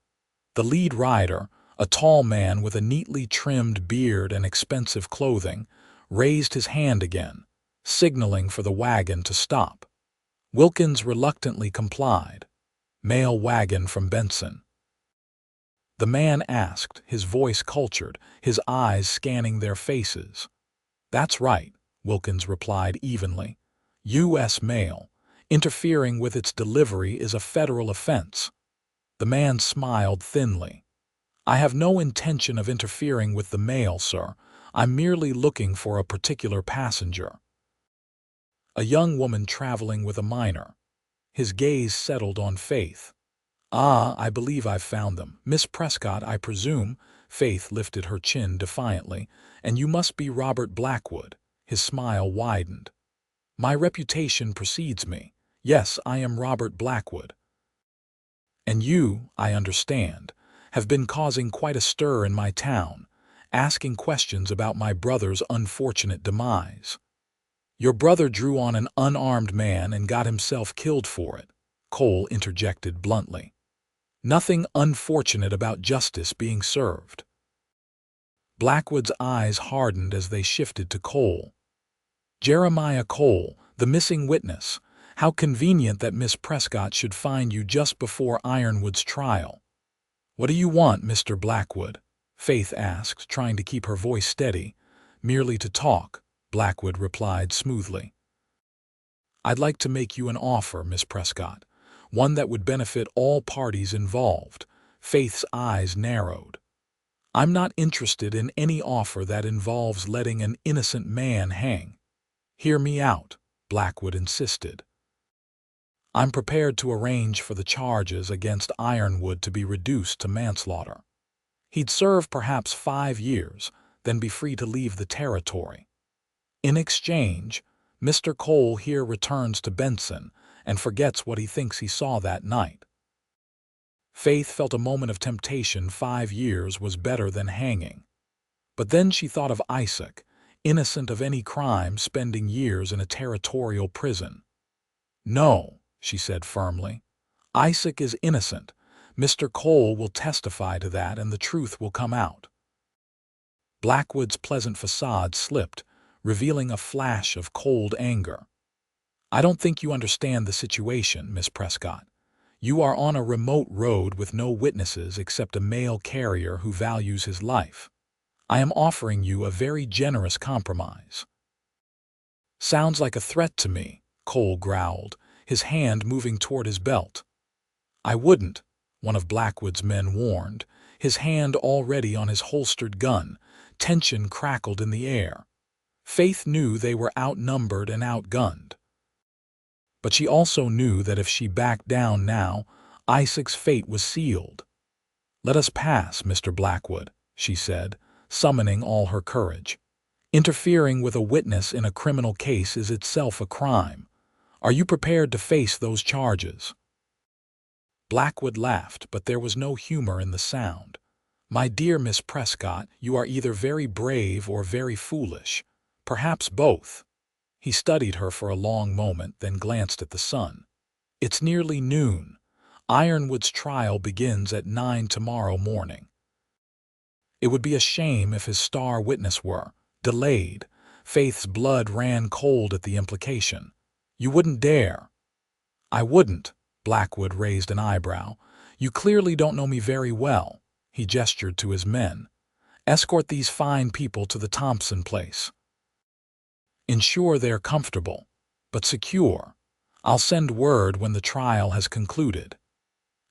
A: The lead rider, a tall man with a neatly trimmed beard and expensive clothing, raised his hand again, signaling for the wagon to stop. Wilkins reluctantly complied. "Mail wagon from Benson." The man asked, his voice cultured, his eyes scanning their faces. "That's right," Wilkins replied evenly. "U.S. mail. Interfering with its delivery is a federal offense." The man smiled thinly. "I have no intention of interfering with the mail, sir. I'm merely looking for a particular passenger." A young woman traveling with a minor. His gaze settled on Faith. "Ah, I believe I've found them. Miss Prescott, I presume." Faith lifted her chin defiantly. "And you must be Robert Blackwood." His smile widened. "My reputation precedes me. Yes, I am Robert Blackwood. And you, I understand, have been causing quite a stir in my town, asking questions about my brother's unfortunate demise." "Your brother drew on an unarmed man and got himself killed for it," Cole interjected bluntly. "Nothing unfortunate about justice being served." Blackwood's eyes hardened as they shifted to Cole. "Jeremiah Cole, the missing witness. How convenient that Miss Prescott should find you just before Ironwood's trial." "What do you want, Mr. Blackwood?" Faith asked, trying to keep her voice steady. "Merely to talk," Blackwood replied smoothly. "I'd like to make you an offer, Miss Prescott, one that would benefit all parties involved." Faith's eyes narrowed. "I'm not interested in any offer that involves letting an innocent man hang." "Hear me out," Blackwood insisted. "I'm prepared to arrange for the charges against Ironwood to be reduced to manslaughter. He'd serve perhaps 5 years, then be free to leave the territory. In exchange, Mr. Cole here returns to Benson and forgets what he thinks he saw that night." Faith felt a moment of temptation. 5 years was better than hanging. But then she thought of Isaac, innocent of any crime, spending years in a territorial prison. "No," she said firmly. "Isaac is innocent. Mr. Cole will testify to that and the truth will come out." Blackwood's pleasant facade slipped, revealing a flash of cold anger. "I don't think you understand the situation, Miss Prescott. You are on a remote road with no witnesses except a mail carrier who values his life. I am offering you a very generous compromise." "Sounds like a threat to me," Cole growled, his hand moving toward his belt. "I wouldn't," one of Blackwood's men warned, his hand already on his holstered gun. Tension crackled in the air. Faith knew they were outnumbered and outgunned. But she also knew that if she backed down now, Isaac's fate was sealed. "Let us pass, Mr. Blackwood," she said, summoning all her courage. "Interfering with a witness in a criminal case is itself a crime. Are you prepared to face those charges?" Blackwood laughed, but there was no humor in the sound. "My dear Miss Prescott, you are either very brave or very foolish. Perhaps both." He studied her for a long moment, then glanced at the sun. "It's nearly noon. Ironwood's trial begins at 9 tomorrow morning. It would be a shame if his star witness were delayed." Faith's blood ran cold at the implication. "You wouldn't dare." "I wouldn't." Blackwood raised an eyebrow. "You clearly don't know me very well." He gestured to his men. "Escort these fine people to the Thompson place. Ensure they're comfortable, but secure. I'll send word when the trial has concluded."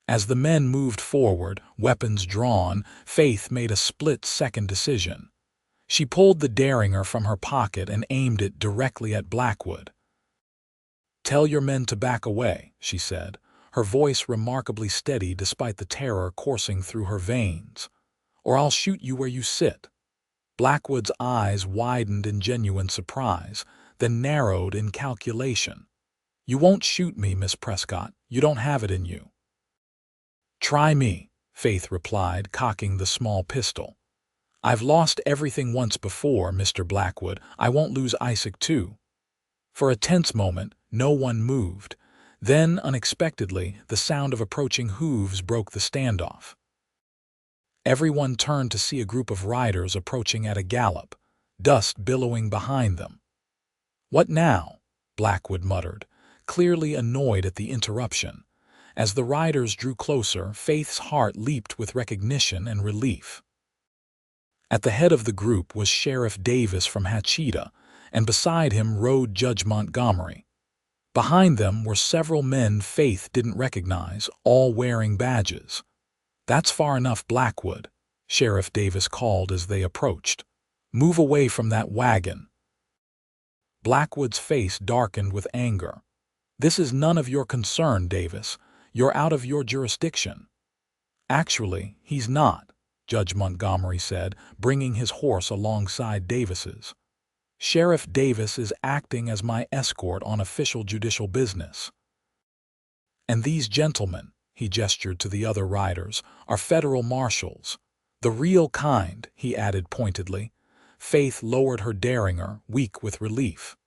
A: As the men moved forward, weapons drawn, Faith made a split-second decision. She pulled the derringer from her pocket and aimed it directly at Blackwood. "Tell your men to back away," she said, her voice remarkably steady despite the terror coursing through her veins. "Or I'll shoot you where you sit." Blackwood's eyes widened in genuine surprise, then narrowed in calculation. "You won't shoot me, Miss Prescott. You don't have it in you." "Try me," Faith replied, cocking the small pistol. "I've lost everything once before, Mr. Blackwood. I won't lose Isaac too." For a tense moment, no one moved. Then, unexpectedly, the sound of approaching hooves broke the standoff. Everyone turned to see a group of riders approaching at a gallop, dust billowing behind them. "What now?" Blackwood muttered, clearly annoyed at the interruption. As the riders drew closer, Faith's heart leaped with recognition and relief. At the head of the group was Sheriff Davis from Hatcheta, and beside him rode Judge Montgomery. Behind them were several men Faith didn't recognize, all wearing badges. "That's far enough, Blackwood," Sheriff Davis called as they approached. "Move away from that wagon." Blackwood's face darkened with anger. "This is none of your concern, Davis. You're out of your jurisdiction." "Actually, he's not," Judge Montgomery said, bringing his horse alongside Davis's. "Sheriff Davis is acting as my escort on official judicial business. And these gentlemen," he gestured to the other riders, "are federal marshals. The real kind," he added pointedly. Faith lowered her derringer, weak with relief.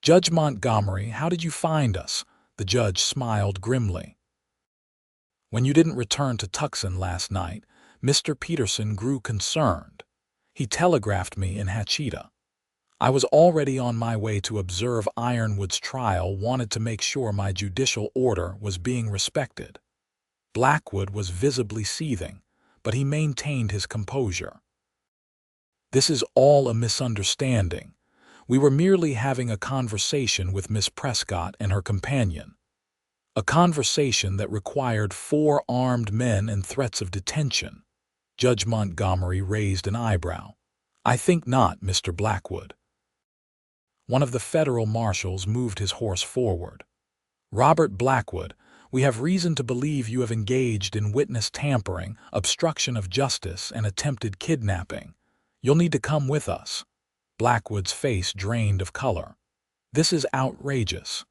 A: "Judge Montgomery, how did you find us?" The judge smiled grimly. "When you didn't return to Tucson last night, Mr. Peterson grew concerned. He telegraphed me in Hatcheta. I was already on my way to observe Ironwood's trial, wanted to make sure my judicial order was being respected." Blackwood was visibly seething, but he maintained his composure. "This is all a misunderstanding. We were merely having a conversation with Miss Prescott and her companion. A conversation that required 4 armed men and threats of detention." Judge Montgomery raised an eyebrow. "I think not, Mr. Blackwood." One of the federal marshals moved his horse forward. "Robert Blackwood, we have reason to believe you have engaged in witness tampering, obstruction of justice, and attempted kidnapping. You'll need to come with us." Blackwood's face drained of color. "This is outrageous."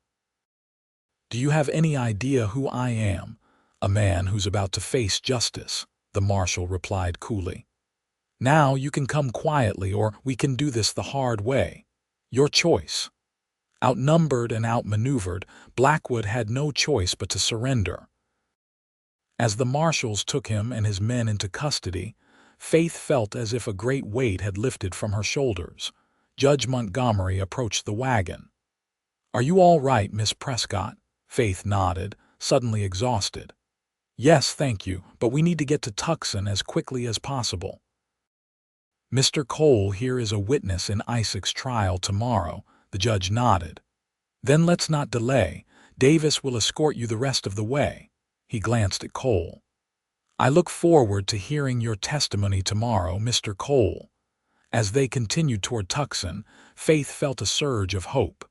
A: "Do you have any idea who I am? A man who's about to face justice," the marshal replied coolly. "Now you can come quietly, or we can do this the hard way. Your choice." Outnumbered and outmaneuvered, Blackwood had no choice but to surrender. As the marshals took him and his men into custody, Faith felt as if a great weight had lifted from her shoulders. Judge Montgomery approached the wagon. "Are you all right, Miss Prescott?" Faith nodded, suddenly exhausted. "Yes, thank you, but we need to get to Tucson as quickly as possible." "Mr. Cole here is a witness in Isaac's trial tomorrow," the judge nodded. "Then let's not delay. Davis will escort you the rest of the way." He glanced at Cole. "I look forward to hearing your testimony tomorrow, Mr. Cole." As they continued toward Tucson, Faith felt a surge of hope.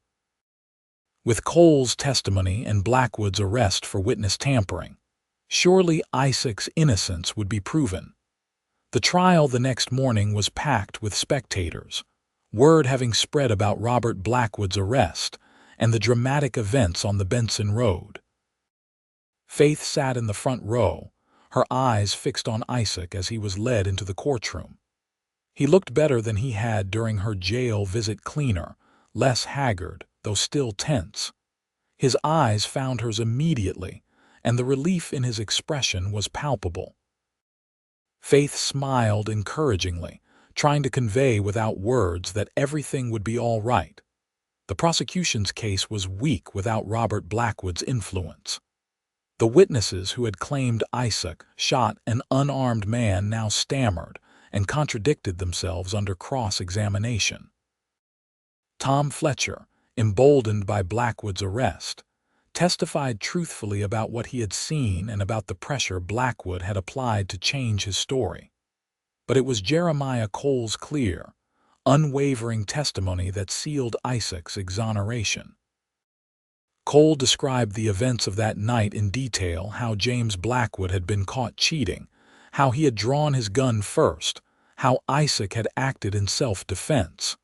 A: With Cole's testimony and Blackwood's arrest for witness tampering, surely Isaac's innocence would be proven. The trial the next morning was packed with spectators, word having spread about Robert Blackwood's arrest and the dramatic events on the Benson Road. Faith sat in the front row, her eyes fixed on Isaac as he was led into the courtroom. He looked better than he had during her jail visit, cleaner, less haggard, though still tense. His eyes found hers immediately, and the relief in his expression was palpable. Faith smiled encouragingly, trying to convey without words that everything would be all right. The prosecution's case was weak without Robert Blackwood's influence. The witnesses who had claimed Isaac shot an unarmed man now stammered and contradicted themselves under cross-examination. Tom Fletcher, emboldened by Blackwood's arrest, testified truthfully about what he had seen and about the pressure Blackwood had applied to change his story. But it was Jeremiah Cole's clear, unwavering testimony that sealed Isaac's exoneration. Cole described the events of that night in detail, how James Blackwood had been caught cheating, how he had drawn his gun first, how Isaac had acted in self-defense.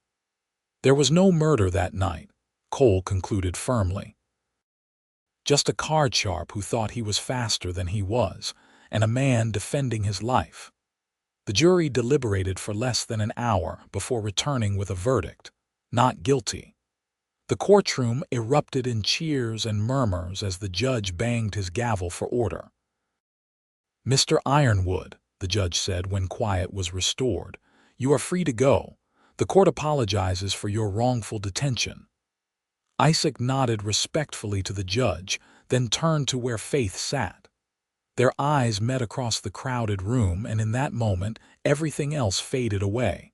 A: There was no murder that night, Cole concluded firmly. Just a card sharp who thought he was faster than he was, and a man defending his life. The jury deliberated for less than an hour before returning with a verdict: not guilty. The courtroom erupted in cheers and murmurs as the judge banged his gavel for order. "Mr. Ironwood," the judge said when quiet was restored, "you are free to go. The court apologizes for your wrongful detention." Isaac nodded respectfully to the judge, then turned to where Faith sat. Their eyes met across the crowded room, and in that moment, everything else faded away.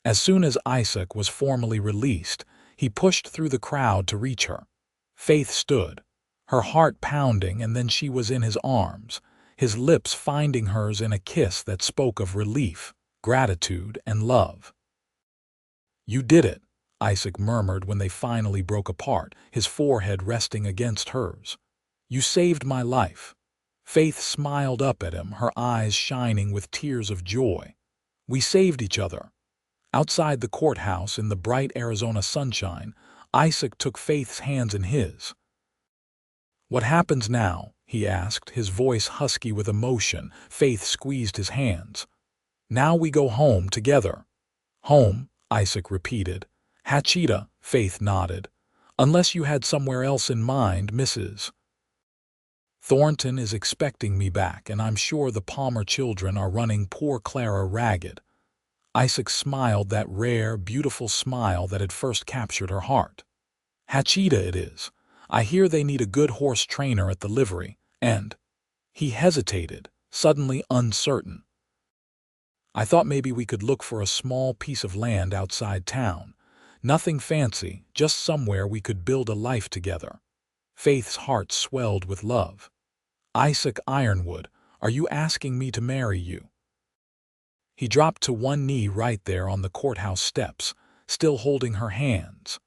A: As soon as Isaac was formally released, he pushed through the crowd to reach her. Faith stood, her heart pounding, and then she was in his arms, his lips finding hers in a kiss that spoke of relief, gratitude, and love. "You did it," Isaac murmured when they finally broke apart, his forehead resting against hers. "You saved my life." Faith smiled up at him, her eyes shining with tears of joy. "We saved each other." Outside the courthouse in the bright Arizona sunshine, Isaac took Faith's hands in his. "What happens now?" he asked, his voice husky with emotion. Faith squeezed his hands. "Now we go home together." "Home," Isaac repeated. "Hachita," Faith nodded. "Unless you had somewhere else in mind, Mrs. Thornton is expecting me back, and I'm sure the Palmer children are running poor Clara ragged." Isaac smiled, that rare, beautiful smile that had first captured her heart. "Hachita it is. I hear they need a good horse trainer at the livery, and—" He hesitated, suddenly uncertain. "I thought maybe we could look for a small piece of land outside town. Nothing fancy, just somewhere we could build a life together." Faith's heart swelled with love. "Isaac Ironwood, are you asking me to marry you?" He dropped to one knee right there on the courthouse steps, still holding her hands.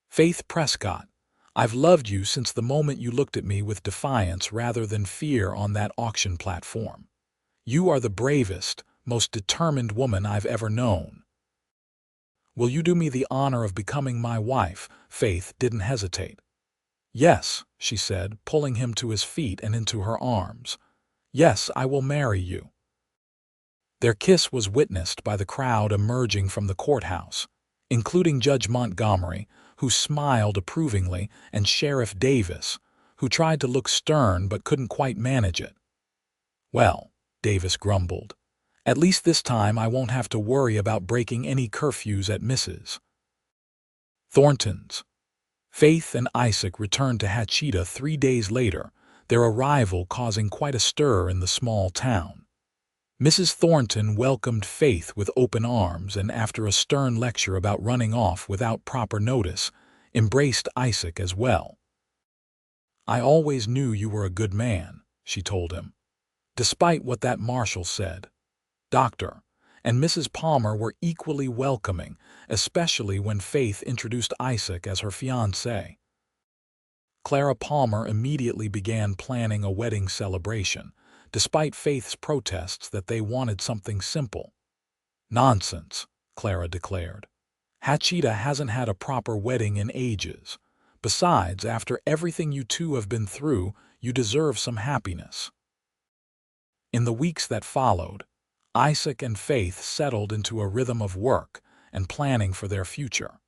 A: "Faith Prescott, I've loved you since the moment you looked at me with defiance rather than fear on that auction platform. You are the bravest, most determined woman I've ever known. Will you do me the honor of becoming my wife?" Faith didn't hesitate. "Yes," she said, pulling him to his feet and into her arms. "Yes, I will marry you." Their kiss was witnessed by the crowd emerging from the courthouse, including Judge Montgomery, who smiled approvingly, and Sheriff Davis, who tried to look stern but couldn't quite manage it. "Well," Davis grumbled, "at least this time I won't have to worry about breaking any curfews at Mrs. Thornton's." Faith and Isaac returned to Hachita 3 days later, their arrival causing quite a stir in the small town. Mrs. Thornton welcomed Faith with open arms and, after a stern lecture about running off without proper notice, embraced Isaac as well. "I always knew you were a good man," she told him, despite what that marshal said. Dr. and Mrs. Palmer were equally welcoming, especially when Faith introduced Isaac as her fiancé. Clara Palmer immediately began planning a wedding celebration, despite Faith's protests that they wanted something simple. "Nonsense," Clara declared. "Hachita hasn't had a proper wedding in ages. Besides, after everything you two have been through, you deserve some happiness." In the weeks that followed, Isaac and Faith settled into a rhythm of work and planning for their future.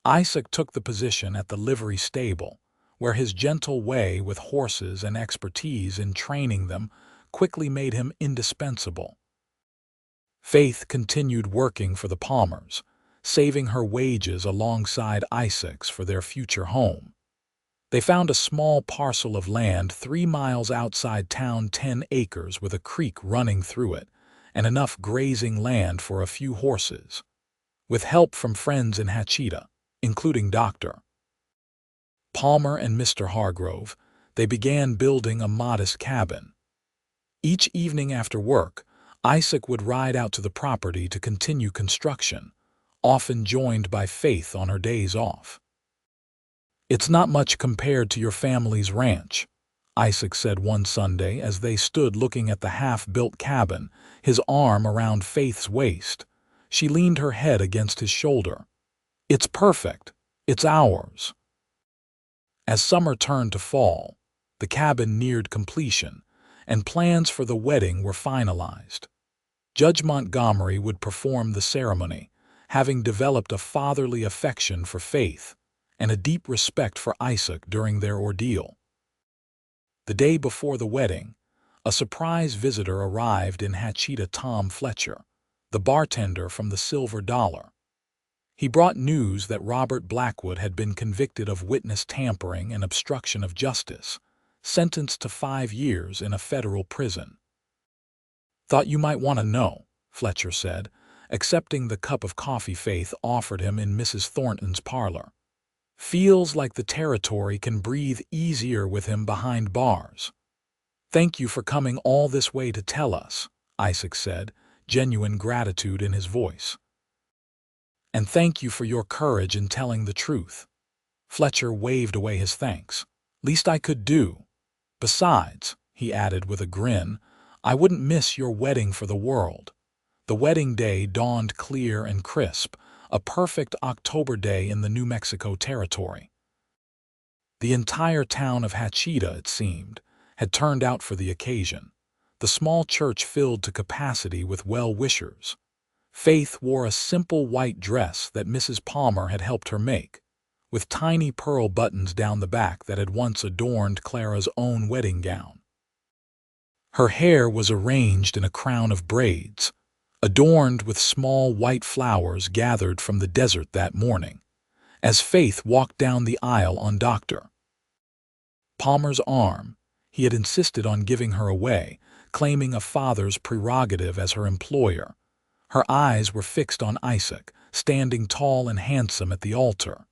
A: Isaac took the position at the livery stable, where his gentle way with horses and expertise in training them quickly made him indispensable. Faith continued working for the Palmers, saving her wages alongside Isaac's for their future home. They found a small parcel of land 3 miles outside town, 10 acres with a creek running through it, and enough grazing land for a few horses. With help from friends in Hachita, including Dr. Palmer and Mr. Hargrove, they began building a modest cabin. Each evening after work, Isaac would ride out to the property to continue construction, often joined by Faith on her days off. "It's not much compared to your family's ranch," Isaac said one Sunday as they stood looking at the half-built cabin, his arm around Faith's waist. She leaned her head against his shoulder. "It's perfect. It's ours." As summer turned to fall, the cabin neared completion, and plans for the wedding were finalized. Judge Montgomery would perform the ceremony, having developed a fatherly affection for Faith and a deep respect for Isaac during their ordeal. The day before the wedding, a surprise visitor arrived in Hatcheta. Tom Fletcher, the bartender from the Silver Dollar. He brought news that Robert Blackwood had been convicted of witness tampering and obstruction of justice, sentenced to 5 years in a federal prison. "Thought you might want to know," Fletcher said, accepting the cup of coffee Faith offered him in Mrs. Thornton's parlor. "Feels like the territory can breathe easier with him behind bars." "Thank you for coming all this way to tell us," Isaac said, genuine gratitude in his voice. "And thank you for your courage in telling the truth." Fletcher waved away his thanks. "Least I could do. Besides," he added with a grin, "I wouldn't miss your wedding for the world." The wedding day dawned clear and crisp, a perfect October day in the New Mexico territory. The entire town of Hatcheta, it seemed, had turned out for the occasion, the small church filled to capacity with well-wishers. Faith wore a simple white dress that Mrs. Palmer had helped her make, with tiny pearl buttons down the back that had once adorned Clara's own wedding gown. Her hair was arranged in a crown of braids, adorned with small white flowers gathered from the desert that morning, as Faith walked down the aisle on Dr. Palmer's arm. He had insisted on giving her away, claiming a father's prerogative as her employer. Her eyes were fixed on Isaac, standing tall and handsome at the altar.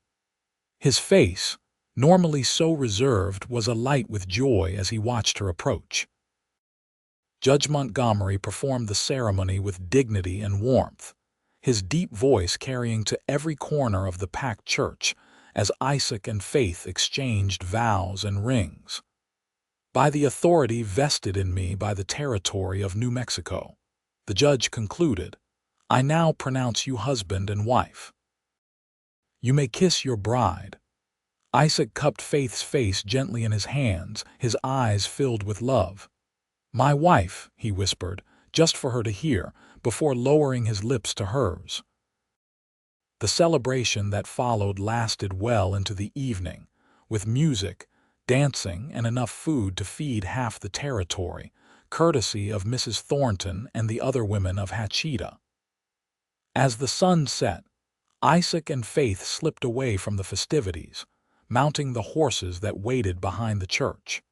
A: His face, normally so reserved, was alight with joy as he watched her approach. Judge Montgomery performed the ceremony with dignity and warmth, his deep voice carrying to every corner of the packed church as Isaac and Faith exchanged vows and rings. "By the authority vested in me by the territory of New Mexico," the judge concluded, "I now pronounce you husband and wife. You may kiss your bride." Isaac cupped Faith's face gently in his hands, his eyes filled with love. "My wife," he whispered, just for her to hear, before lowering his lips to hers. The celebration that followed lasted well into the evening, with music, dancing, and enough food to feed half the territory, courtesy of Mrs. Thornton and the other women of Hatcheta. As the sun set, Isaac and Faith slipped away from the festivities, mounting the horses that waited behind the church.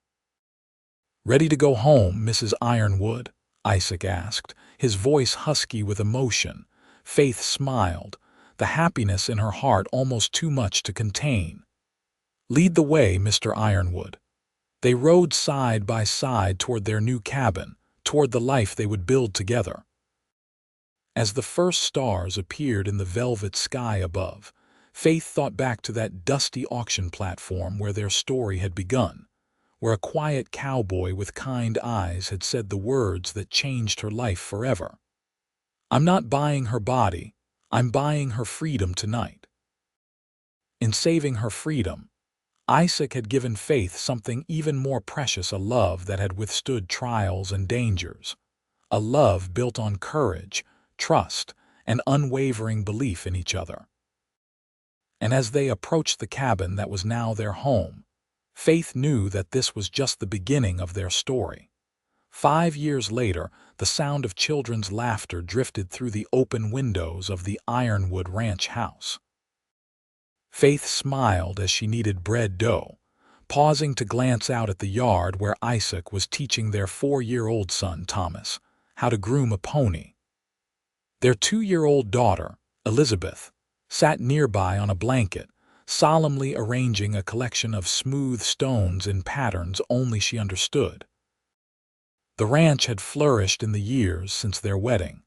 A: "Ready to go home, Mrs. Ironwood?" Isaac asked, his voice husky with emotion. Faith smiled, the happiness in her heart almost too much to contain. "Lead the way, Mr. Ironwood." They rode side by side toward their new cabin, toward the life they would build together. As the first stars appeared in the velvet sky above, Faith thought back to that dusty auction platform where their story had begun, where a quiet cowboy with kind eyes had said the words that changed her life forever. "I'm not buying her body, I'm buying her freedom tonight." In saving her freedom, Isaac had given Faith something even more precious, a love that had withstood trials and dangers, a love built on courage, trust, and unwavering belief in each other. And as they approached the cabin that was now their home, Faith knew that this was just the beginning of their story. 5 years later, the sound of children's laughter drifted through the open windows of the Ironwood ranch house. Faith smiled as she kneaded bread dough, pausing to glance out at the yard where Isaac was teaching their 4-year-old son, Thomas, how to groom a pony. Their 2-year-old daughter, Elizabeth, sat nearby on a blanket, solemnly arranging a collection of smooth stones in patterns only she understood. The ranch had flourished in the years since their wedding.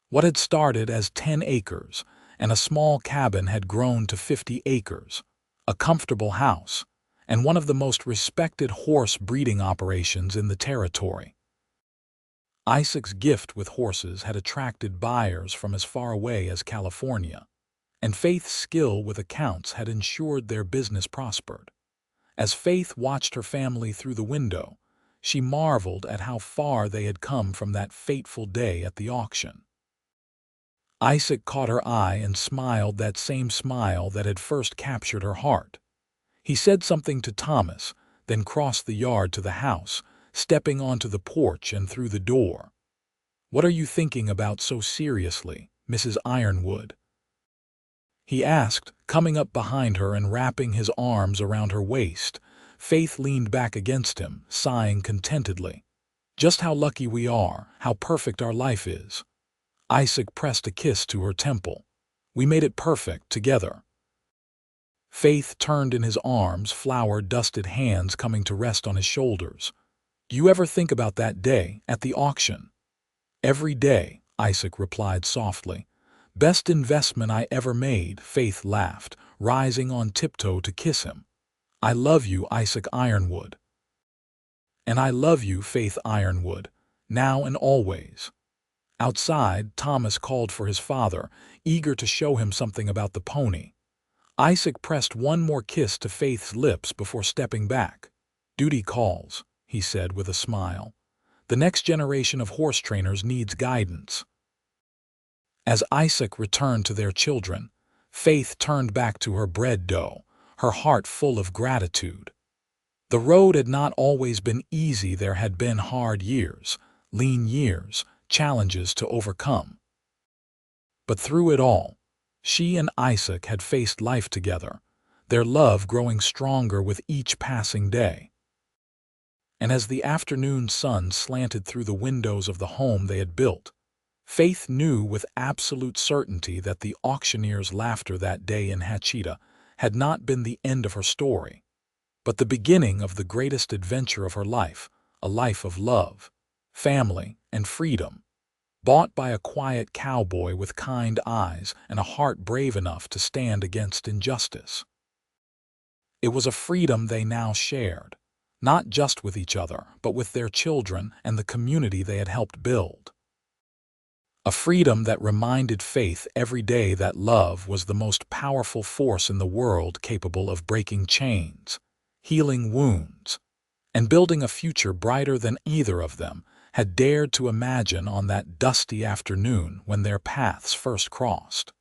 A: What had started as 10 acres and a small cabin had grown to 50 acres, a comfortable house, and one of the most respected horse breeding operations in the territory. Isaac's gift with horses had attracted buyers from as far away as California, and Faith's skill with accounts had ensured their business prospered. As Faith watched her family through the window, She marveled at how far they had come from that fateful day at the auction. Isaac caught her eye and smiled that same smile that had first captured her heart. He said something to Thomas, then crossed the yard to the house, stepping onto the porch and through the door. "What are you thinking about so seriously, Mrs. Ironwood?" he asked, coming up behind her and wrapping his arms around her waist. Faith leaned back against him, sighing contentedly. "Just how lucky we are, how perfect our life is." Isaac pressed a kiss to her temple. "We made it perfect together." Faith turned in his arms, flour-dusted hands coming to rest on his shoulders. "Do you ever think about that day at the auction?" "Every day," Isaac replied softly. "Best investment I ever made," Faith laughed, rising on tiptoe to kiss him. "I love you, Isaac Ironwood." "And I love you, Faith Ironwood, now and always." Outside, Thomas called for his father, eager to show him something about the pony. Isaac pressed one more kiss to Faith's lips before stepping back. "Duty calls," he said with a smile. "The next generation of horse trainers needs guidance." As Isaac returned to their children, Faith turned back to her bread dough, her heart full of gratitude. The road had not always been easy. There had been hard years, lean years, challenges to overcome. But through it all, she and Isaac had faced life together, their love growing stronger with each passing day. And as the afternoon sun slanted through the windows of the home they had built, Faith knew with absolute certainty that the auctioneer's laughter that day in Hatchita had not been the end of her story, but the beginning of the greatest adventure of her life, a life of love, family, and freedom, bought by a quiet cowboy with kind eyes and a heart brave enough to stand against injustice. It was a freedom they now shared, not just with each other, but with their children and the community they had helped build. A freedom that reminded Faith every day that love was the most powerful force in the world, capable of breaking chains, healing wounds, and building a future brighter than either of them had dared to imagine on that dusty afternoon when their paths first crossed.